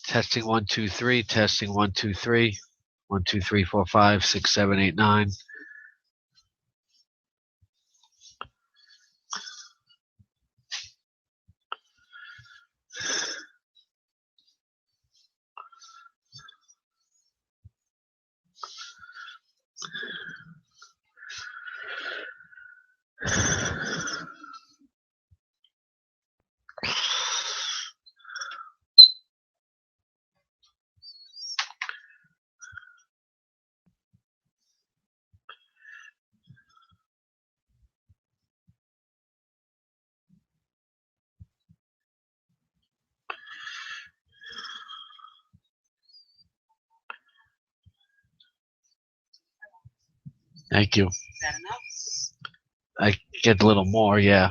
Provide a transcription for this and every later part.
Testing 1 2 3. Testing 1 2 3. 1 2 3 4 5 6 7 8 9. Thank you. Is that enough? I get a little more, yeah.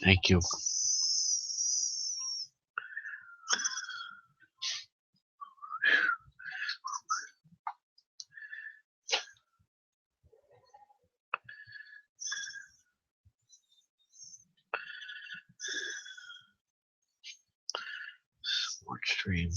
Thank you. Smart stream.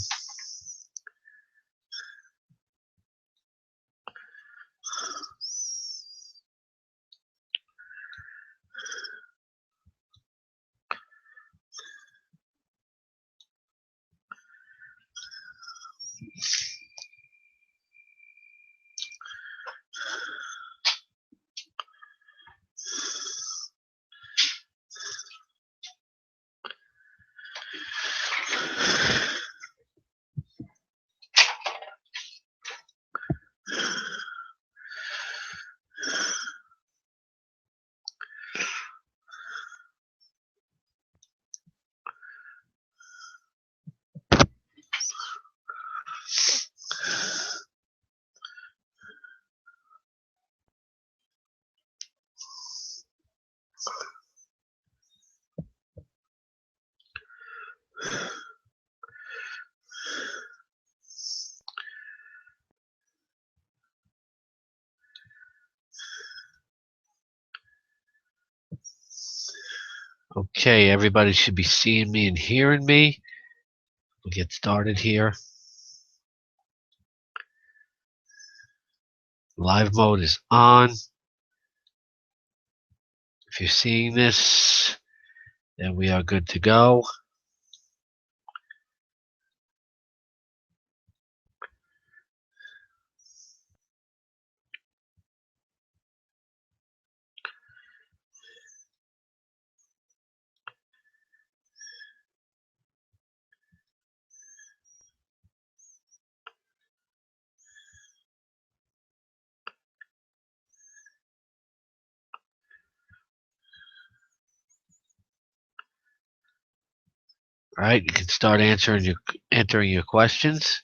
Okay, everybody should be seeing me and hearing me. We'll get started here. Live mode is on. If you're seeing this, then we are good to go. All right, you can start entering your questions.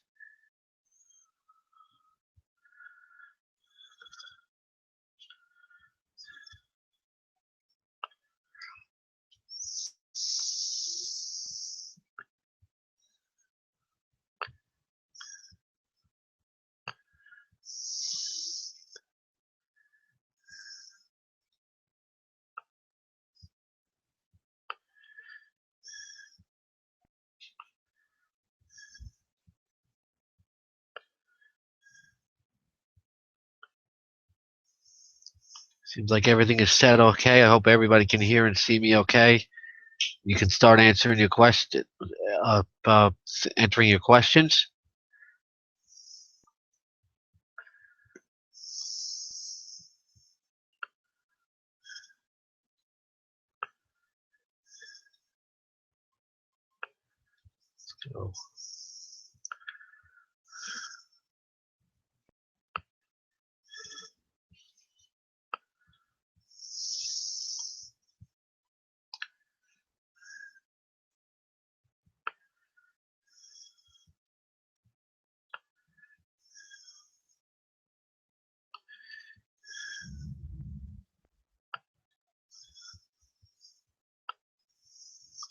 Seems like everything is set okay. I hope everybody can hear and see me okay. You can start answering your entering your questions. Let's go.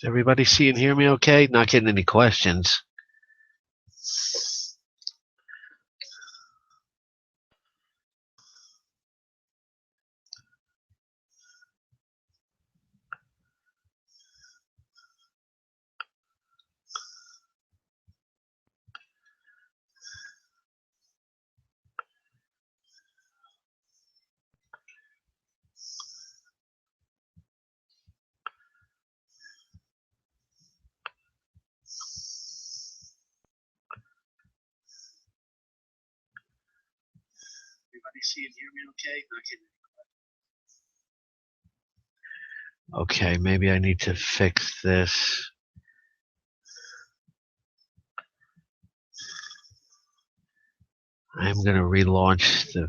Does everybody see and hear me okay? Not getting any questions. Everybody see and hear me okay? Not getting Okay, maybe I need to fix this. I'm going to relaunch the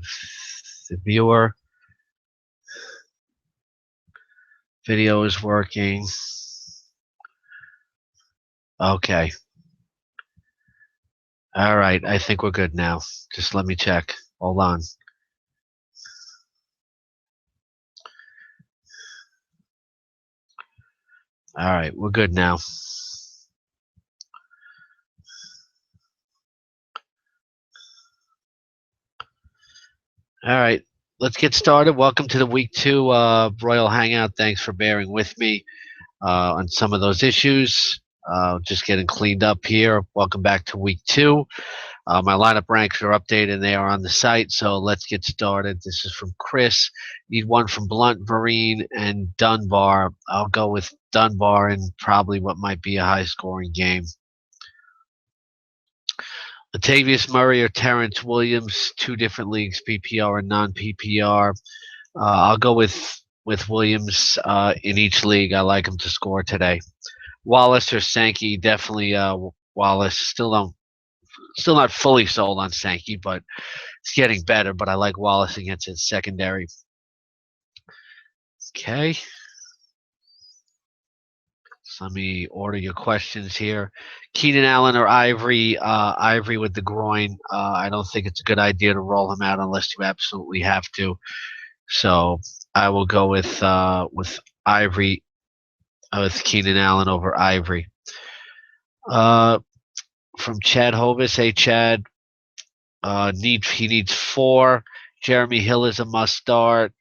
viewer. Video is working. Okay. All right, I think we're good now. Just let me check. Hold on. All right, we're good now. All right, let's get started. Welcome to the week 2 Royal Hangout. Thanks for bearing with me on some of those issues. Just getting cleaned up here. Welcome back to week 2. My lineup ranks are updated and they are on the site, so let's get started. This is from Chris. Need one from Blunt, Vereen, and Dunbar. I'll go with Dunbar in probably what might be a high-scoring game. Latavius Murray or Terrence Williams, 2 different leagues, PPR and non-PPR. I'll go with Williams in each league. I like him to score today. Wallace or Sankey, definitely Wallace. Still not fully sold on Sankey, but it's getting better. But I like Wallace against his secondary. Okay. So let me order your questions here. Keenan Allen or Ivory? Ivory with the groin. I don't think it's a good idea to roll him out unless you absolutely have to. So I will go with Ivory, with Keenan Allen over Ivory. From Chad Hovis, hey Chad, he needs 4. Jeremy Hill is a must start.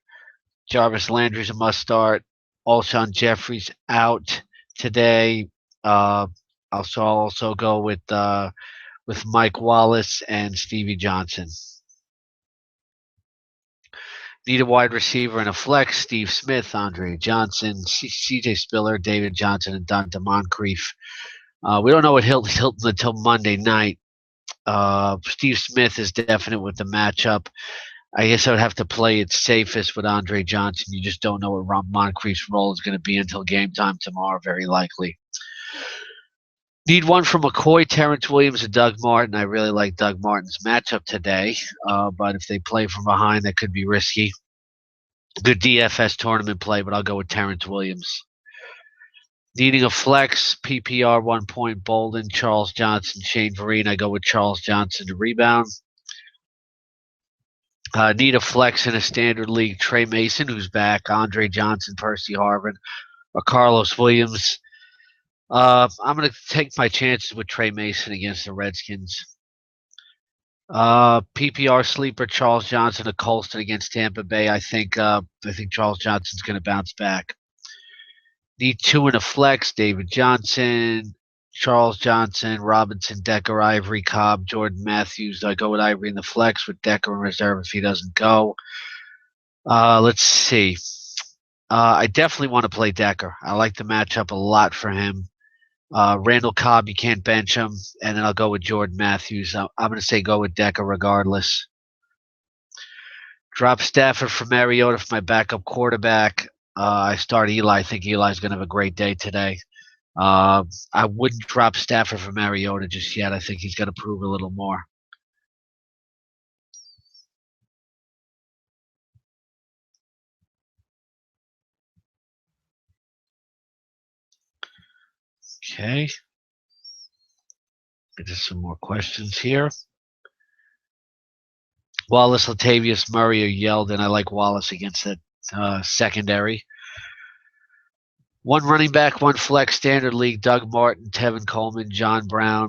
Jarvis Landry's a must start. Alshon Jeffrey's out today. I'll also go with Mike Wallace and Stevie Johnson. Need a wide receiver and a flex. Steve Smith, Andre Johnson, C.J. Spiller, David Johnson, and Donta Moncrief. We don't know what Hilton until Monday night. Steve Smith is definite with the matchup. I guess I would have to play it safest with Andre Johnson. You just don't know what Moncrief's role is going to be until game time tomorrow, very likely. Need one from McCoy, Terrence Williams, and Doug Martin. I really like Doug Martin's matchup today, but if they play from behind, that could be risky. Good DFS tournament play, but I'll go with Terrence Williams. Needing a flex, PPR 1 point, Bolden, Charles Johnson, Shane Vereen. I go with Charles Johnson to rebound. Need a flex in a standard league, Trey Mason, who's back, Andre Johnson, Percy Harvin, or Carlos Williams. I'm going to take my chances with Trey Mason against the Redskins. PPR sleeper, Charles Johnson of Colston against Tampa Bay. I think Charles Johnson's going to bounce back. Need 2 in a flex, David Johnson, Charles Johnson, Robinson, Decker, Ivory, Cobb, Jordan Matthews. I go with Ivory in the flex with Decker in reserve if he doesn't go. Let's see. I definitely want to play Decker. I like the matchup a lot for him. Randall Cobb, you can't bench him. And then I'll go with Jordan Matthews. I'm going to say go with Decker regardless. Drop Stafford for Mariota for my backup quarterback. I start Eli. I think Eli's going to have a great day today. I wouldn't drop Stafford for Mariota just yet. I think he's got to prove a little more. Okay. Just some more questions here. Wallace, Latavius Murray, or Yeldon. I like Wallace against that secondary. One running back, one flex standard league. Doug Martin, Tevin Coleman, John Brown,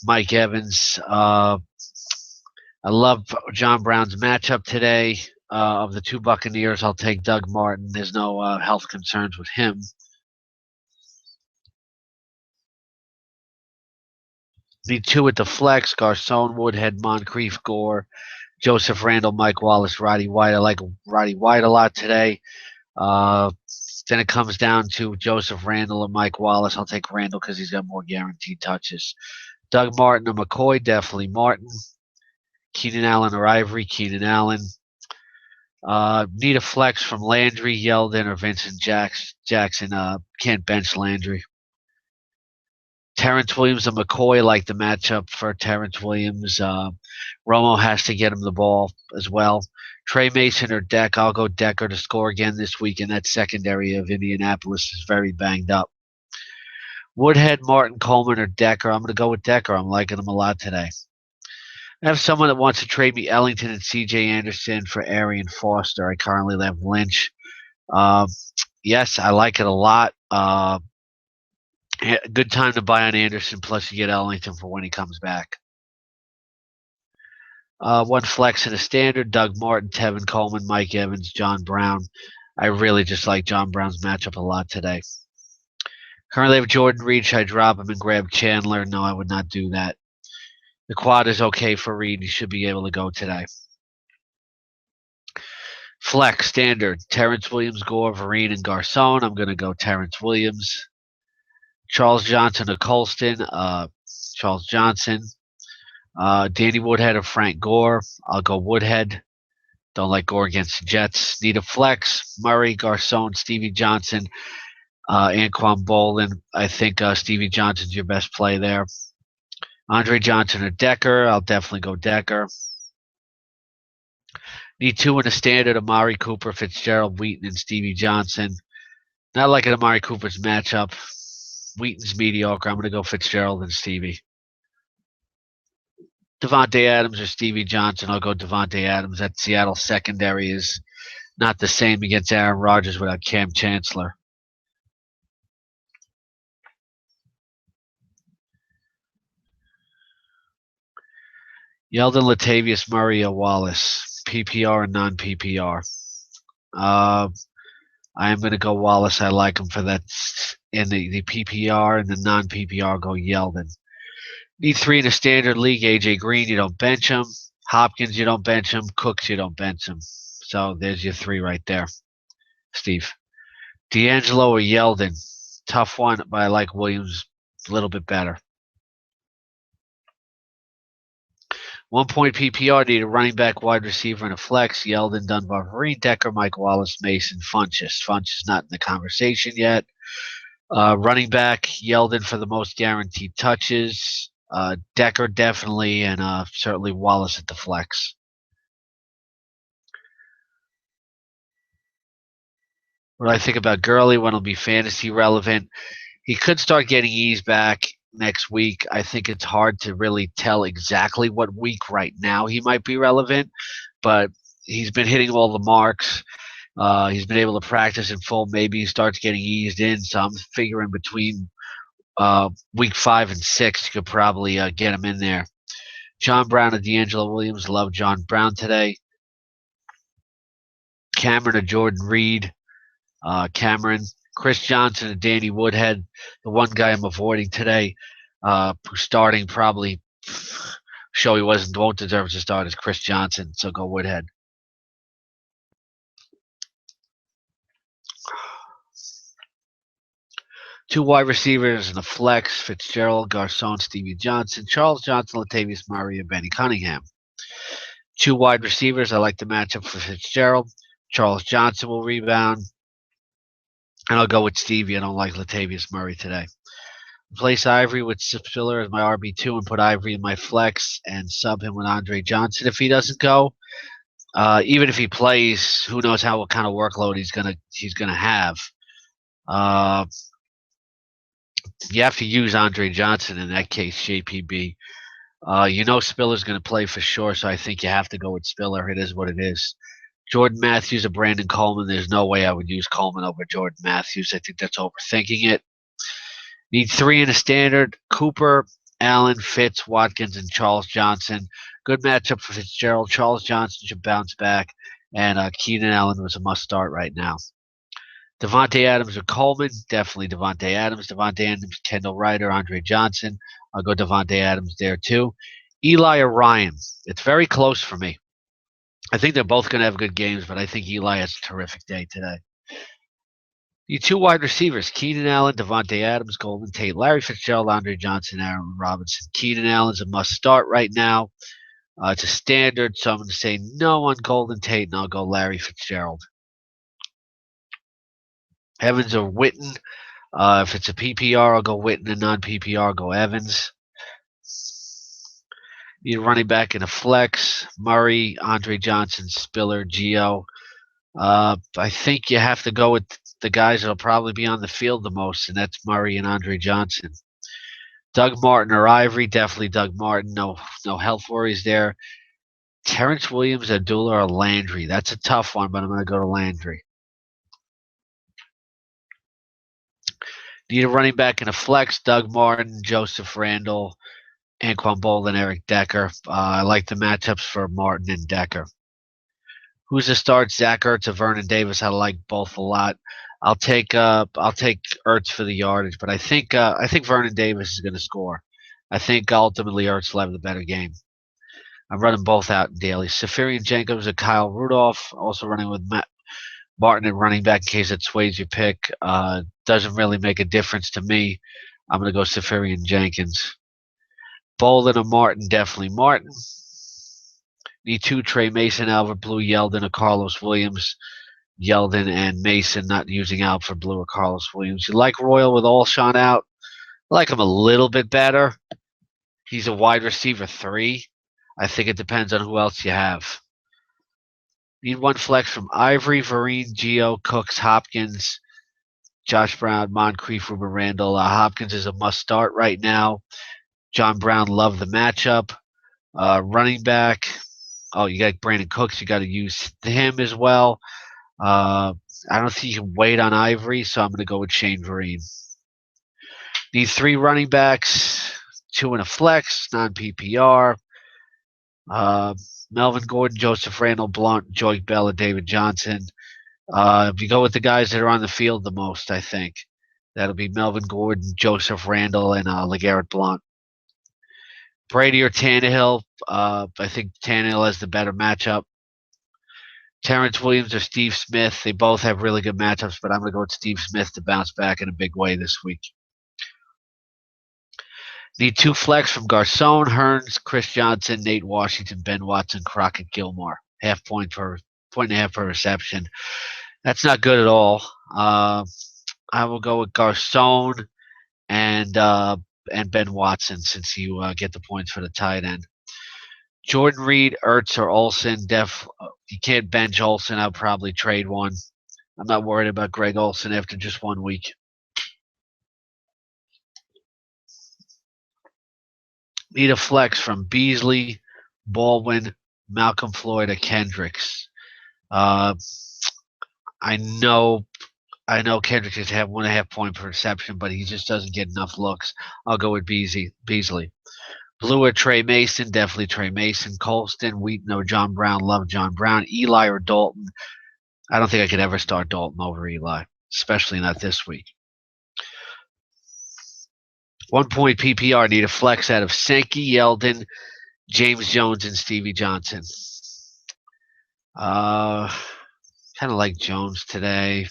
Mike Evans. I love John Brown's matchup today. Of the two Buccaneers, I'll take Doug Martin. There's no health concerns with him. Need two at the flex: Garcon, Woodhead, Moncrief, Gore, Joseph Randall, Mike Wallace, Roddy White. I like Roddy White a lot today. Then it comes down to Joseph Randall and Mike Wallace. I'll take Randall because he's got more guaranteed touches. Doug Martin or McCoy, definitely Martin. Keenan Allen or Ivory, Keenan Allen. Need a flex from Landry, Yeldon, or Vincent Jackson. Can't bench Landry. Terrence Williams and McCoy, like the matchup for Terrence Williams. Romo has to get him the ball as well. Trey Mason or Deck. I'll go Decker to score again this week, and that secondary of Indianapolis is very banged up. Woodhead, Martin, Coleman, or Decker. I'm going to go with Decker. I'm liking him a lot today. I have someone that wants to trade me Ellington and C.J. Anderson for Arian Foster. I currently have Lynch. Yes, I like it a lot. Good time to buy on Anderson, plus you get Ellington for when he comes back. One flex in a standard: Doug Martin, Tevin Coleman, Mike Evans, John Brown. I really just like John Brown's matchup a lot today. Currently have Jordan Reed. Should I drop him and grab Chandler? No, I would not do that. The quad is okay for Reed. He should be able to go today. Flex standard: Terrence Williams, Gore, Vereen, and Garcon. I'm going to go Terrence Williams. Charles Johnson or Colston. Charles Johnson. Danny Woodhead or Frank Gore. I'll go Woodhead. Don't like Gore against the Jets. Need a flex: Murray, Garcon, Stevie Johnson, Anquan Bolden. I think Stevie Johnson's your best play there. Andre Johnson or Decker. I'll definitely go Decker. Need two in a standard: Amari Cooper, Fitzgerald, Wheaton, and Stevie Johnson. Not liking Amari Cooper's matchup. Wheaton's mediocre. I'm going to go Fitzgerald and Stevie. Devontae Adams or Stevie Johnson. I'll go Devontae Adams. That Seattle secondary is not the same against Aaron Rodgers without Cam Chancellor. Yeldon, Latavius Murray, or Wallace. PPR and non-PPR. I am going to go Wallace. I like him for that. In the PPR and the non-PPR, go Yeldon. Need three in a standard league: AJ Green, you don't bench him. Hopkins, you don't bench him. Cooks, you don't bench him. So there's your three right there, Steve. D'Angelo or Yeldon. Tough one, but I like Williams a little bit better. 1 point PPR, need a running back, wide receiver, and a flex: Yeldon, Dunbar, Vereen, Decker, Mike Wallace, Mason, Funchess. Funch is not in the conversation yet. Running back: Yeldon for the most guaranteed touches. Decker definitely, and certainly Wallace at the flex. What do I think about Gurley? When he'll be fantasy relevant? He could start getting ease back next week. I think it's hard to really tell exactly what week right now he might be relevant, but he's been hitting all the marks. He's been able to practice in full. Maybe he starts getting eased in. So I'm figuring between week 5 and 6, you could probably get him in there. John Brown and D'Angelo Williams. Love John Brown today. Cameron or Jordan Reed. Cameron. Chris Johnson and Danny Woodhead. The one guy I'm avoiding today, who's starting probably show he won't deserve to start, is Chris Johnson. So go Woodhead. Two wide receivers and a flex: Fitzgerald, Garcon, Stevie Johnson, Charles Johnson, Latavius Murray, and Benny Cunningham. Two wide receivers. I like the matchup for Fitzgerald. Charles Johnson will rebound. And I'll go with Stevie. I don't like Latavius Murray today. Replace Ivory with Spiller as my RB2 and put Ivory in my flex and sub him with Andre Johnson if he doesn't go. Even if he plays, who knows what kind of workload he's gonna have. You have to use Andre Johnson in that case, JPB. Spiller's going to play for sure, so I think you have to go with Spiller. It is what it is. Jordan Matthews or Brandon Coleman. There's no way I would use Coleman over Jordan Matthews. I think that's overthinking it. Need 3 in a standard. Cooper, Allen, Fitz, Watkins, and Charles Johnson. Good matchup for Fitzgerald. Charles Johnson should bounce back, and Keenan Allen was a must start right now. Devontae Adams or Coleman, definitely Devontae Adams. Devontae Adams, Kendall Ryder, Andre Johnson. I'll go Devontae Adams there too. Eli or Ryan, it's very close for me. I think they're both going to have good games, but I think Eli has a terrific day today. The 2 wide receivers, Keenan Allen, Devontae Adams, Golden Tate, Larry Fitzgerald, Andre Johnson, Aaron Robinson. Keenan Allen's a must start right now. It's a standard, so I'm going to say no on Golden Tate, and I'll go Larry Fitzgerald. Evans or Witten. If it's a PPR, I'll go Witten, and non-PPR, I'll go Evans. Need a running back in a flex. Murray, Andre Johnson, Spiller, Gio. I think you have to go with the guys that'll probably be on the field the most, and that's Murray and Andre Johnson. Doug Martin or Ivory, definitely Doug Martin. No health worries there. Terrence Williams, Abdullah, or Landry. That's a tough one, but I'm going to go to Landry. Need a running back in a flex. Doug Martin, Joseph Randall, Anquan Bolden, Eric Decker. I like the matchups for Martin and Decker. Who's the start? Zach Ertz or Vernon Davis? I like both a lot. I'll take Ertz for the yardage, but I think Vernon Davis is going to score. I think ultimately Ertz will have the better game. I'm running both out in daily. Safarian Jenkins or Kyle Rudolph. Also running with Matt Martin at running back in case it sways your pick. Doesn't really make a difference to me. I'm going to go Safarian Jenkins. Bolden or Martin? Definitely Martin. Need 2, Trey Mason, Albert Blue, Yeldon, or Carlos Williams. Yeldon and Mason not using Albert Blue or Carlos Williams. You like Royal with Alshon out? I like him a little bit better. He's a wide receiver 3. I think it depends on who else you have. Need 1 flex from Ivory, Vereen, Gio, Cooks, Hopkins, Josh Brown, Moncrief, Ruben Randall. Hopkins is a must start right now. John Brown, love the matchup. Running back. Oh, you got Brandon Cooks. You got to use him as well. I don't think you can wait on Ivory, so I'm going to go with Shane Vereen. Need 3 running backs, 2 in a flex, non-PPR. Melvin Gordon, Joseph Randall, Blunt, Joey Bell, and David Johnson. If you go with the guys that are on the field the most, I think that'll be Melvin Gordon, Joseph Randall, and LeGarrette Blunt. Brady or Tannehill. I think Tannehill has the better matchup. Terrence Williams or Steve Smith. They both have really good matchups, but I'm going to go with Steve Smith to bounce back in a big way this week. Need 2 flex from Garcon, Hearns, Chris Johnson, Nate Washington, Ben Watson, Crockett, Gilmore. Point and a half per reception. That's not good at all. I will go with Garcon and Ben Watson since you get the points for the tight end. Jordan Reed, Ertz, or Olsen. You can't bench Olsen. I'll probably trade one. I'm not worried about Greg Olsen after just 1 week. Need a flex from Beasley, Baldwin, Malcolm Floyd, or Kendricks. I know Kendricks has had 1.5 point per reception, but he just doesn't get enough looks. I'll go with Beasley. Blue or Trey Mason, definitely Trey Mason. Colston, Wheaton or John Brown, love John Brown. Eli or Dalton. I don't think I could ever start Dalton over Eli, especially not this week. 1 point PPR, need a flex out of Sankey, Yeldon, James Jones, and Stevie Johnson. Kind of like Jones today.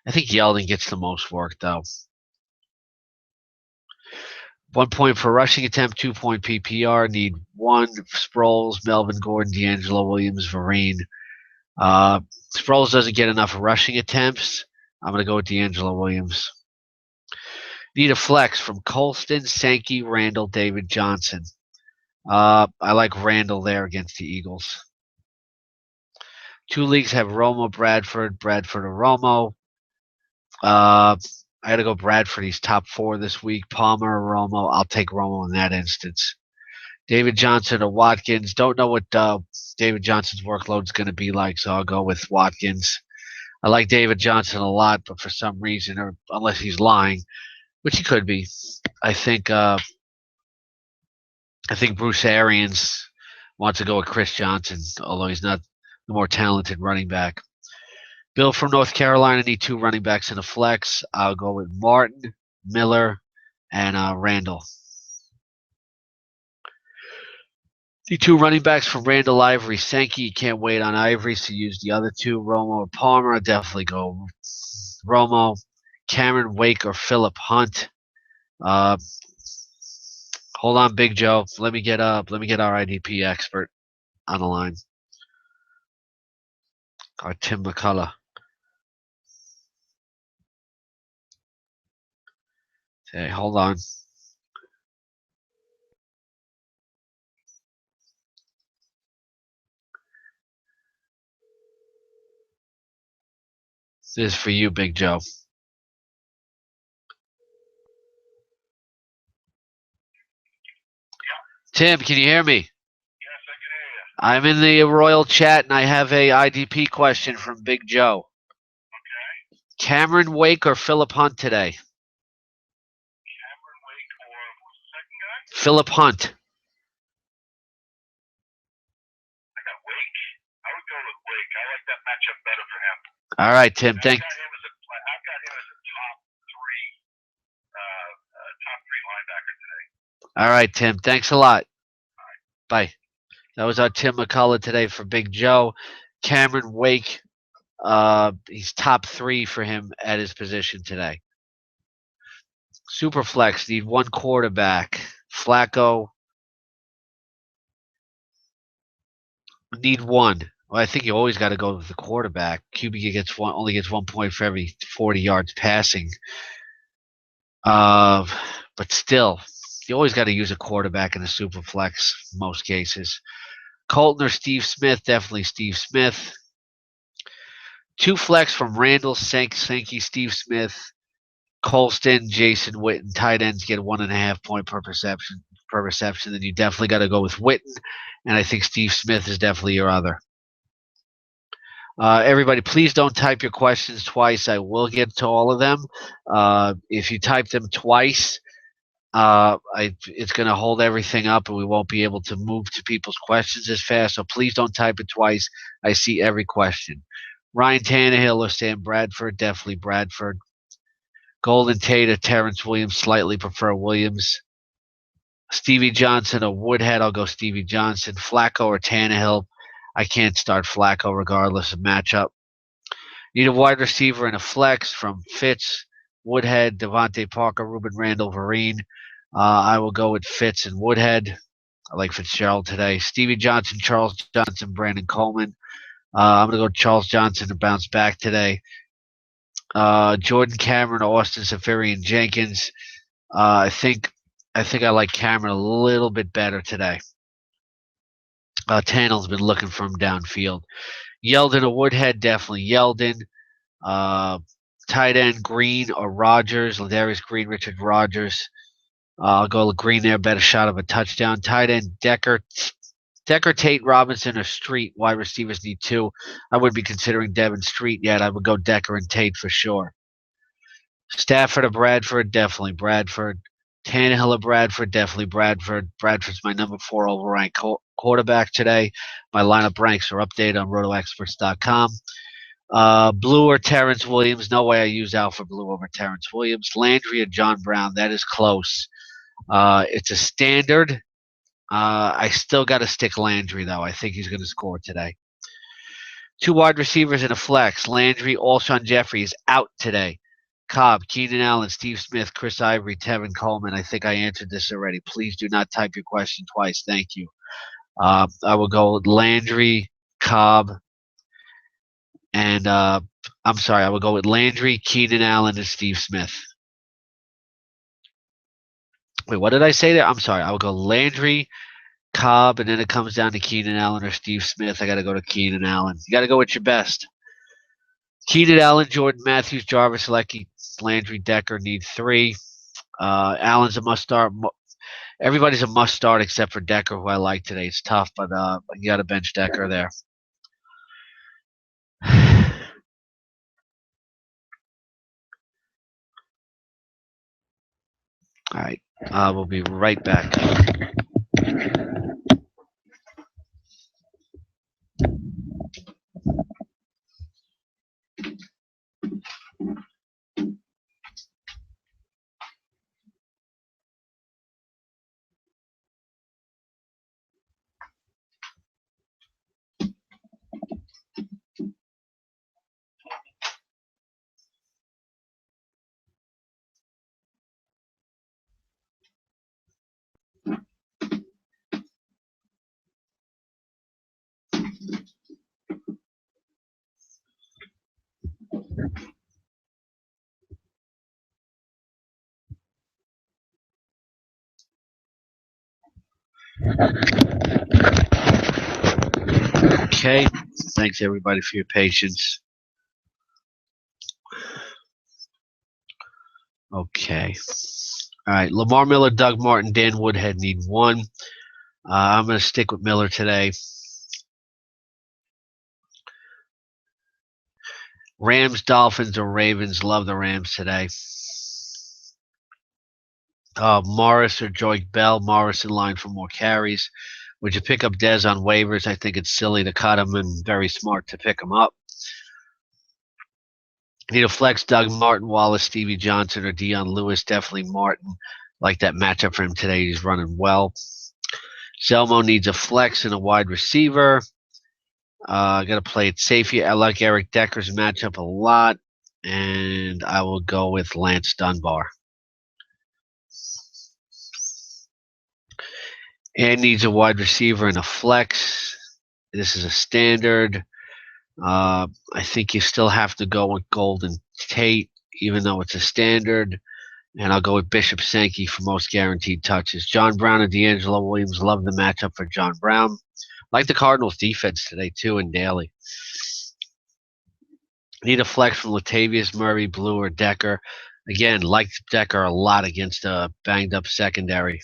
I think Yeldon gets the most work, though. 1 point per rushing attempt, 2 point PPR. Need 1 Sproles, Melvin Gordon, D'Angelo Williams, Vereen. Sproles doesn't get enough rushing attempts. I'm going to go with D'Angelo Williams. Need a flex from Colston, Sankey, Randall, David Johnson. I like Randall there against the Eagles. 2 leagues have Romo, Bradford or Romo. I got to go Bradford. He's top 4 this week. Palmer or Romo. I'll take Romo in that instance. David Johnson or Watkins. Don't know what David Johnson's workload is going to be like, so I'll go with Watkins. I like David Johnson a lot, but for some reason, or unless he's lying, which he could be, I think Bruce Arians wants to go with Chris Johnson, although he's not the more talented running back. Bill from North Carolina need 2 running backs in a flex. I'll go with Martin, Miller, and Randall. The 2 running backs from Randall, Ivory, Sankey. You can't wait on Ivory, so use the other 2, Romo or Palmer. I'll definitely go Romo, Cameron Wake, or Philip Hunt. Hold on, Big Joe. Let me get our IDP expert on the line. Our Tim McCullough. Hey, hold on. This is for you, Big Joe. Tim, can you hear me? Yes, I can hear you. I'm in the Royal chat, and I have a IDP question from Big Joe. Okay. Cameron Wake or Philip Hunt today? Cameron Wake or who's the second guy? Philip Hunt. I got Wake. I would go with Wake. I like that matchup better for him. All right, Tim. Thank. I've got him as a top three linebacker today. All right, Tim. Thanks a lot. All right. Bye. That was our Tim McCullough today for Big Joe. Cameron Wake. He's top 3 for him at his position today. Superflex need 1 quarterback. Flacco need 1. Well, I think you always got to go with the quarterback. QB only gets 1 point for every 40 yards passing. But still, you always got to use a quarterback in a super flex in most cases. Colton or Steve Smith, definitely Steve Smith. 2 flex from Randall, Sankey, Steve Smith, Colston, Jason Witten. Tight ends get 1.5 point per reception. Then you definitely got to go with Witten, and I think Steve Smith is definitely your other. Everybody, please don't type your questions twice. I will get to all of them. If you type them twice, it's going to hold everything up, and we won't be able to move to people's questions as fast. So please don't type it twice. I see every question. Ryan Tannehill or Sam Bradford, definitely Bradford. Golden Tate or Terrence Williams, slightly prefer Williams. Stevie Johnson or Woodhead, I'll go Stevie Johnson. Flacco or Tannehill, I can't start Flacco regardless of matchup. Need a wide receiver and a flex from Fitz, Woodhead, Devontae Parker, Ruben Randall, Vereen. I will go with Fitz and Woodhead. I like Fitzgerald today. Stevie Johnson, Charles Johnson, Brandon Coleman. I'm going to go Charles Johnson to bounce back today. Jordan Cameron, Austin Safarian Jenkins. I think I like Cameron a little bit better today. Tannell's been looking for him downfield. Yeldon or Woodhead, definitely Yeldon. Tight end Green or Rogers. Ladarius Green, Richard Rogers. I'll go Green there, better shot of a touchdown. Tight end Decker, Tate, Robinson, or Street. Wide receivers need 2. I wouldn't be considering Devin Street yet. I would go Decker and Tate for sure. Stafford or Bradford, definitely Bradford. Tannehill or Bradford, definitely Bradford. Bradford's my number 4 overall quarterback today. My lineup ranks are updated on rotoexperts.com. Blue or Terrence Williams. No way I use Alpha Blue over Terrence Williams. Landry or John Brown. That is close. It's a standard. I still got to stick Landry, though. I think he's going to score today. 2 wide receivers and a flex. Landry, Alshon Jeffrey is out today. Cobb, Keenan Allen, Steve Smith, Chris Ivory, Tevin Coleman. I think I answered this already. Please do not type your question twice. Thank you. I will go with Landry, Cobb, and I will go with Landry, Keenan Allen, and Steve Smith. Wait, what did I say there? I'm sorry. I will go Landry, Cobb, and then it comes down to Keenan Allen or Steve Smith. I got to go to Keenan Allen. You got to go with your best. Keenan Allen, Jordan Matthews, Jarvis Leckie, Landry, Decker need 3. Allen's a must start. Everybody's a must start except for Decker, who I like today. It's tough, but you got to bench Decker there. All right, we'll be right back. Okay, thanks everybody for your patience. Okay. All right, Lamar Miller, Doug Martin, Dan Woodhead need one. I'm going to stick with Miller today. Rams, Dolphins, or Ravens. Love the Rams today. Morris or Joy Bell. Morris in line for more carries. Would you pick up Dez on waivers? I think it's silly to cut him and very smart to pick him up. Need a flex, Doug Martin, Wallace, Stevie Johnson, or Deion Lewis. Definitely Martin. Like that matchup for him today. He's running well. Zelmo needs a flex and a wide receiver. I got to play it safe here. I like Eric Decker's matchup a lot, and I will go with Lance Dunbar. And needs a wide receiver and a flex. This is a standard. I think you still have to go with Golden Tate, even though it's a standard. And I'll go with Bishop Sankey for most guaranteed touches. John Brown and D'Angelo Williams. Love the matchup for John Brown. Like the Cardinals' defense today, too, and Daly. Need a flex from Latavius Murray, Blue, or Decker. Again, like Decker a lot against a banged-up secondary.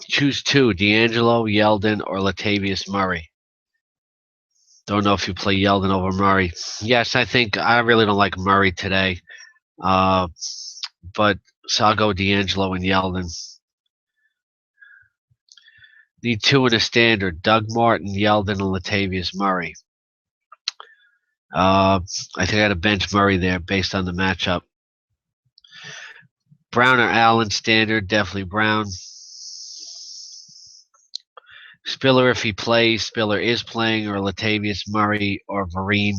Choose two, D'Angelo, Yeldon, or Latavius Murray. Don't know if you play Yeldon over Murray. Yes, I think I really don't like Murray today. But so I'll go D'Angelo and Yeldon. Need two in a standard, Doug Martin, Yeldon, and Latavius Murray. I think I got to bench Murray there based on the matchup. Brown or Allen standard, definitely Brown. Spiller if he plays, Spiller is playing, or Latavius Murray or Vereen.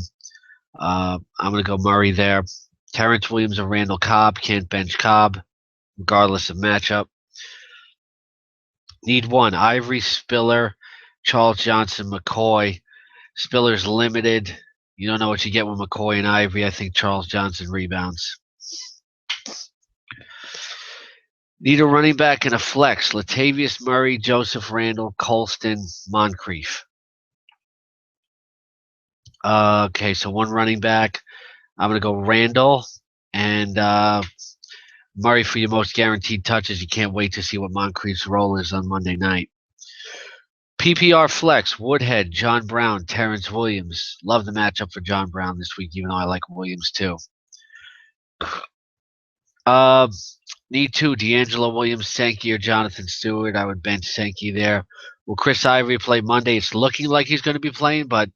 I'm going to go Murray there. Terrence Williams or Randall Cobb, can't bench Cobb, regardless of matchup. Need one, Ivory, Spiller, Charles Johnson, McCoy. Spiller's limited. You don't know what you get with McCoy and Ivory. I think Charles Johnson rebounds. Need a running back and a flex. Latavius Murray, Joseph Randall, Colston, Moncrief. Okay, so one running back. I'm going to go Randall and Murray for your most guaranteed touches. You can't wait to see what Moncrief's role is on Monday night. PPR flex, Woodhead, John Brown, Terrence Williams. Love the matchup for John Brown this week, even though I like Williams too. Need two, D'Angelo Williams, Sankey, or Jonathan Stewart. I would bench Sankey there. Will Chris Ivory play Monday? It's looking like he's going to be playing, but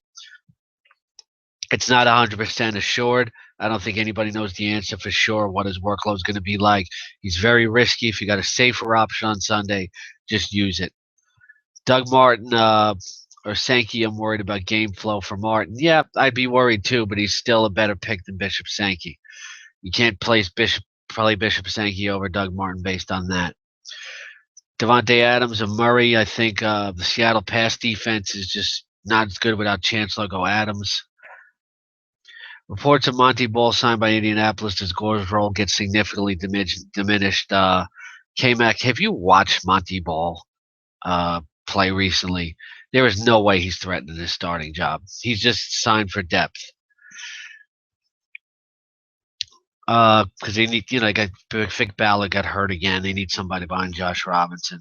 it's not 100% assured. I don't think anybody knows the answer for sure what his workload is going to be like. He's very risky. If you got a safer option on Sunday, just use it. Doug Martin or Sankey, I'm worried about game flow for Martin. Yeah, I'd be worried too, but he's still a better pick than Bishop Sankey. You can't place probably Bishop Sankey over Doug Martin based on that. Devontae Adams and Murray, I think the Seattle pass defense is just not as good without Chancellor Go Adams. Reports of Monty Ball signed by Indianapolis. Does Gore's role get significantly diminished? K-Mac, have you watched Monty Ball play recently? There is no way he's threatening his starting job. He's just signed for depth. Because they need, got Vic Ballard got hurt again. They need somebody behind Josh Robinson.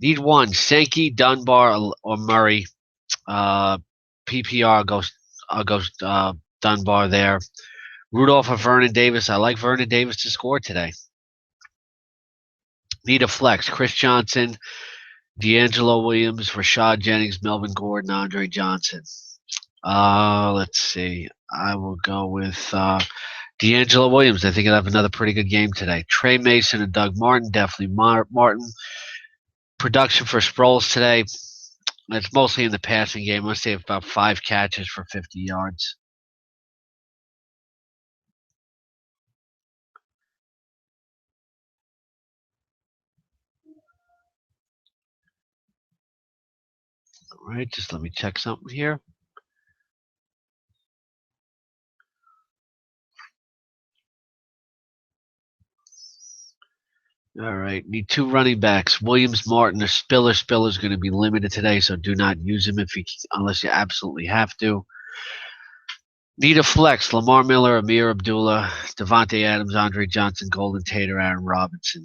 Need one: Sankey, Dunbar, or Murray. Uh, PPR goes Dunbar there. Rudolph or Vernon Davis. I like Vernon Davis to score today. Need a flex: Chris Johnson, D'Angelo Williams, Rashad Jennings, Melvin Gordon, Andre Johnson. Let's see. I will go with D'Angelo Williams. I think he'll have another pretty good game today. Trey Mason and Doug Martin, definitely Martin. Production for Sproles today. It's mostly in the passing game. Let's say about 5 catches for 50 yards. All right, just let me check something here. All right, need 2 running backs. Williams, Martin, or Spiller. Spiller's going to be limited today, so do not use him unless you absolutely have to. Need a flex: Lamar Miller, Amir Abdullah, Devontae Adams, Andre Johnson, Golden Tate, Aaron Robinson.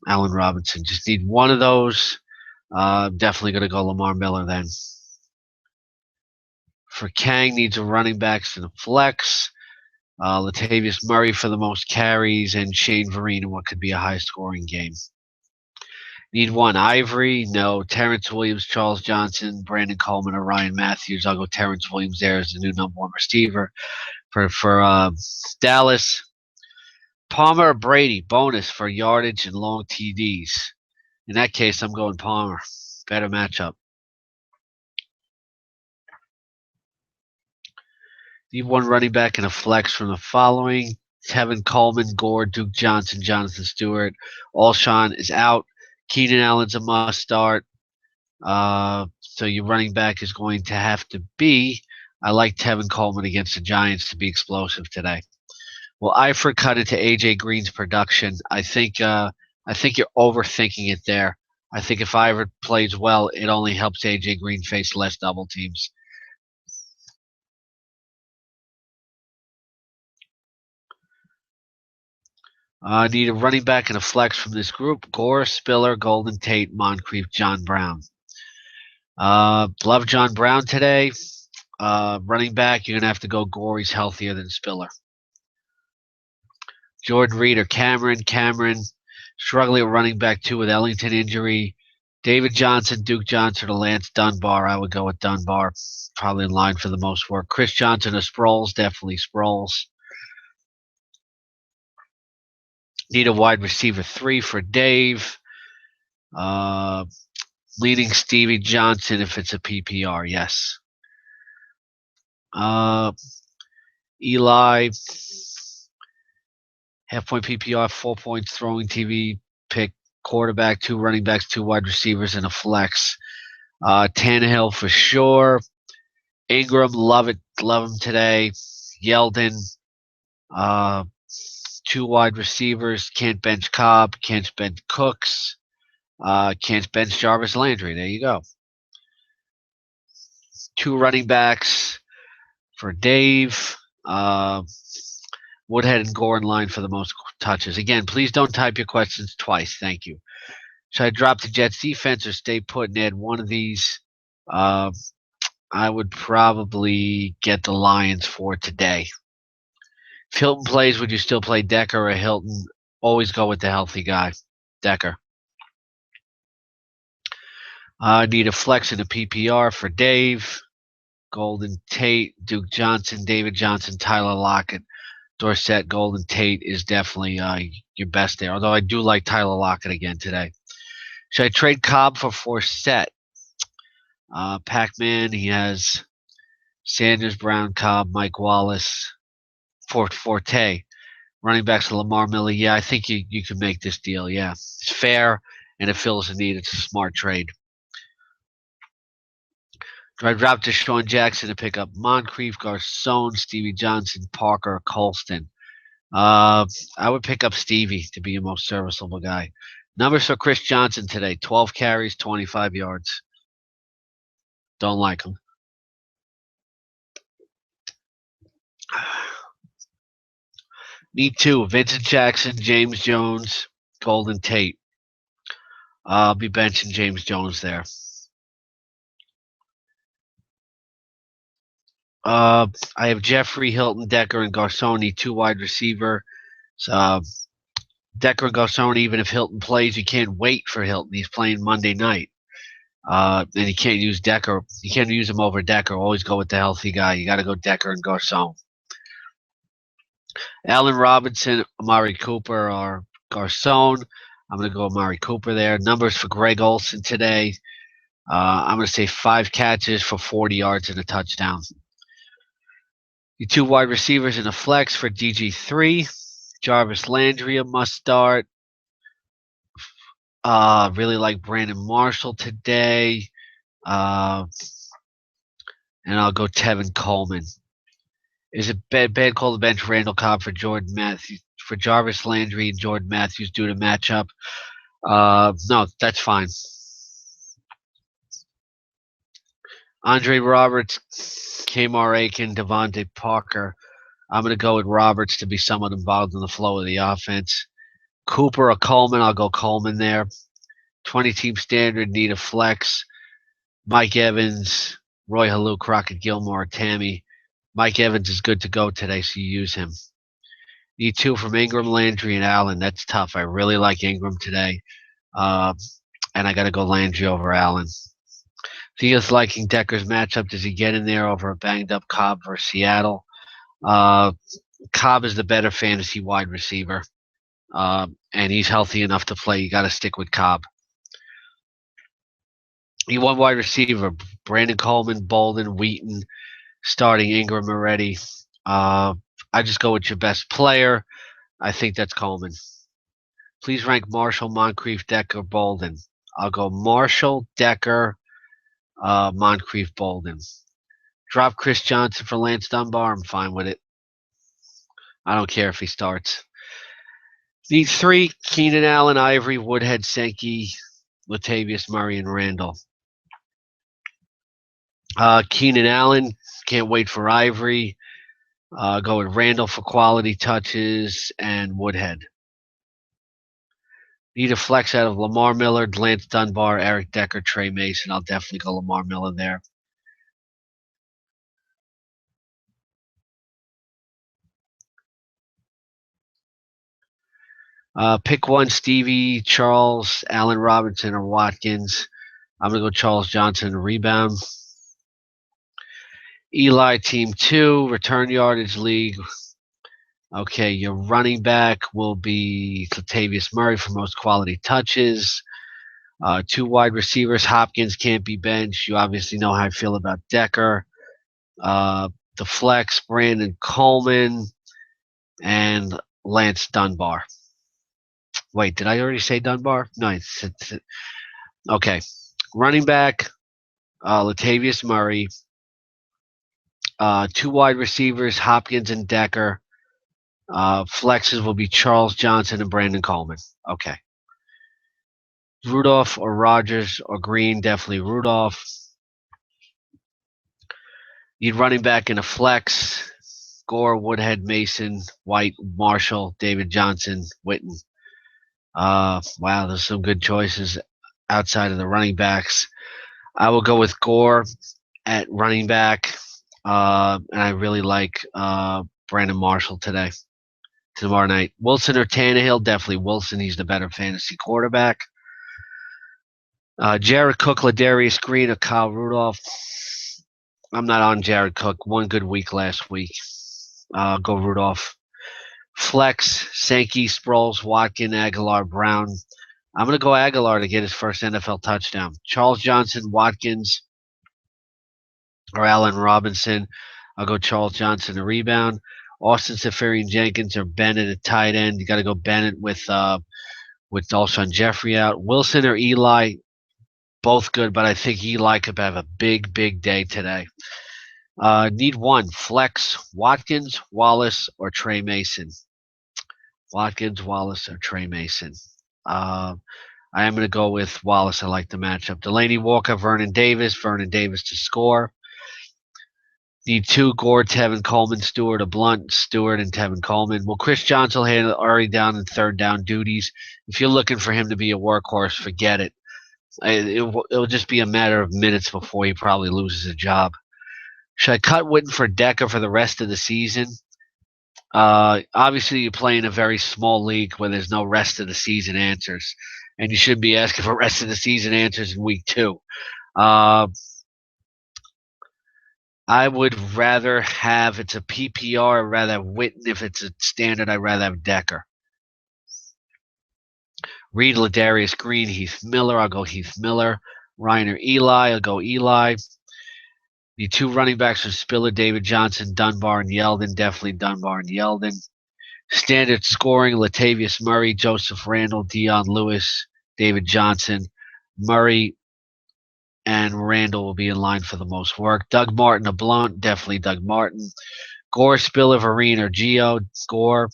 Allen Robinson. Just need one of those. Definitely going to go Lamar Miller then. For Kang, needs a running backs and a flex. Latavius Murray for the most carries, and Shane Vereen in what could be a high-scoring game. Need one: Ivory, no. Terrence Williams, Charles Johnson, Brandon Coleman, or Ryan Matthews. I'll go Terrence Williams there as the new number 1 receiver for Dallas. Palmer or Brady, bonus for yardage and long TDs. In that case, I'm going Palmer. Better matchup. Need one running back and a flex from the following: Tevin Coleman, Gore, Duke Johnson, Jonathan Stewart. Alshon is out. Keenan Allen's a must start. So your running back is going to have to be. I like Tevin Coleman against the Giants to be explosive today. Well, Eifert cut into AJ Green's production. I think you're overthinking it there. I think if Eifert plays well, it only helps AJ Green face less double teams. Need a running back and a flex from this group: Gore, Spiller, Golden Tate, Moncrief, John Brown. Love John Brown today. Running back, you're going to have to go Gore. He's healthier than Spiller. Jordan Reed or Cameron. Cameron struggling at running back too with Ellington injury. David Johnson, Duke Johnson, or Lance Dunbar. I would go with Dunbar. Probably in line for the most work. Chris Johnson or Sproles. Definitely Sproles. Need a wide receiver 3 for Dave. Leading Stevie Johnson if it's a PPR, yes. Eli, half-point PPR, 4 points, throwing TV pick, quarterback, 2 running backs, 2 wide receivers, and a flex. Tannehill for sure. Ingram, love him today. Yeldon, 2 wide receivers, can't bench Cobb, can't bench Cooks, can't bench Jarvis Landry. There you go. 2 running backs for Dave. Woodhead and Gore in line for the most touches. Again, please don't type your questions twice. Thank you. Should I drop the Jets defense or stay put and add one of these? I would probably get the Lions for today. If Hilton plays, would you still play Decker or Hilton? Always go with the healthy guy, Decker. Need a flex and a PPR for Dave. Golden Tate, Duke Johnson, David Johnson, Tyler Lockett, Dorsett, Golden Tate is definitely your best there. Although I do like Tyler Lockett again today. Should I trade Cobb for Forsett? Pac-Man, he has Sanders, Brown, Cobb, Mike Wallace, Forte. Running backs to Lamar Miller. Yeah, I think you can make this deal. Yeah, it's fair and it fills a need. It's a smart trade. Do I drop Deshaun Jackson to pick up Moncrief, Garcon, Stevie Johnson, Parker, Colston? I would pick up Stevie to be your most serviceable guy. Numbers for Chris Johnson today: 12 carries, 25 yards. Don't like him. Need two: Vincent Jackson, James Jones, Golden Tate. I'll be benching James Jones there. I have Jeffrey, Hilton, Decker, and Garconi, two wide receiver. So Decker and Garconi, even if Hilton plays, you can't wait for Hilton. He's playing Monday night. And you can't use Decker. You can't use him over Decker. Always go with the healthy guy. You got to go Decker and Garcon. Allen Robinson, Amari Cooper, or Garcon. I'm going to go Amari Cooper there. Numbers for Greg Olson today. I'm going to say 5 catches for 40 yards and a touchdown. The two wide receivers in a flex for DG3. Jarvis Landry, a must start. Really like Brandon Marshall today. And I'll go Tevin Coleman. Is it bad call to bench Randall Cobb for Jordan Matthews, for Jarvis Landry and Jordan Matthews due to matchup? No, that's fine. Andre Roberts, Kmar Aiken, Devontae Parker. I'm going to go with Roberts to be somewhat involved in the flow of the offense. Cooper or Coleman, I'll go Coleman there. 20-team standard, need a flex. Mike Evans, Roy Halou, Crockett Gilmore, Tammy. Mike Evans is good to go today, so you use him. Need two from Ingram, Landry, and Allen. That's tough. I really like Ingram today. And I got to go Landry over Allen. Thea's liking Decker's matchup. Does he get in there over a banged up Cobb versus Seattle? Cobb is the better fantasy wide receiver, and he's healthy enough to play. You got to stick with Cobb. You want wide receiver: Brandon Coleman, Bolden, Wheaton, starting Ingram already. I just go with your best player. I think that's Coleman. Please rank Marshall, Moncrief, Decker, Bolden. I'll go Marshall, Decker, Moncrief, Bolden. Drop Chris Johnson for Lance Dunbar. I'm fine with it. I don't care if he starts. Need 3: Keenan Allen, Ivory, Woodhead, Sankey, Latavius Murray, and Randall. Keenan Allen, can't wait for Ivory. Go with Randall for quality touches and Woodhead. Need a flex out of Lamar Miller, Lance Dunbar, Eric Decker, Trey Mason. I'll definitely go Lamar Miller there. Pick one: Stevie, Charles, Allen Robinson, or Watkins. I'm going to go Charles Johnson, rebound. Eli, team 2, return yardage league. Okay, your running back will be Latavius Murray for most quality touches. 2 wide receivers. Hopkins can't be benched. You obviously know how I feel about Decker. The flex, Brandon Coleman and Lance Dunbar. Wait, did I already say Dunbar? No, okay. Running back, Latavius Murray. 2 wide receivers, Hopkins and Decker. Flexes will be Charles Johnson and Brandon Coleman. Okay. Rudolph or Rogers or Green, definitely Rudolph. Need running back in a flex. Gore, Woodhead, Mason, White, Marshall, David Johnson, Witten. Wow, there's some good choices outside of the running backs. I will go with Gore at running back, and I really like Brandon Marshall tomorrow night. Wilson or Tannehill? Definitely Wilson. He's the better fantasy quarterback. Jared Cook, Ladarius Green, or Kyle Rudolph? I'm not on Jared Cook. One good week last week. Go Rudolph. Flex, Sankey, Sproles, Watkin, Aguilar, Brown. I'm going to go Aguilar to get his first NFL touchdown. Charles Johnson, Watkins, or Allen Robinson. I'll go Charles Johnson to rebound. Austin Safarian Jenkins or Bennett at tight end. You got to go Bennett with Alshon Jeffrey out. Wilson or Eli, both good, but I think Eli could have a big, big day today. Need one: flex, Watkins, Wallace, or Trey Mason. Watkins, Wallace, or Trey Mason. I am going to go with Wallace. I like the matchup. Delaney Walker, Vernon Davis to score. Need two, Gore, Tevin Coleman, Stewart, a Blunt, Stewart, and Tevin Coleman. Well, Chris Johnson will handle already down in third down duties. If you're looking for him to be a workhorse, forget it. It'll just be a matter of minutes before he probably loses a job. Should I cut Witten for Decker for the rest of the season? Obviously, you play in a very small league where there's no rest of the season answers, and you shouldn't be asking for rest of the season answers in week 2. Uh, I would rather have, it's a PPR, I'd rather have Witten. If it's a standard, I'd rather have Decker. Reed, Ladarius Green, Heath Miller, I'll go Heath Miller. Reiner, Eli, I'll go Eli. The two running backs are Spiller, David Johnson, Dunbar, and Yeldon. Definitely Dunbar and Yeldon. Standard scoring, Latavius Murray, Joseph Randall, Dion Lewis, David Johnson. Murray and Randall will be in line for the most work. Doug Martin, a Blount, definitely Doug Martin. Gore, Spiller, Vereen, or Geo, Gore.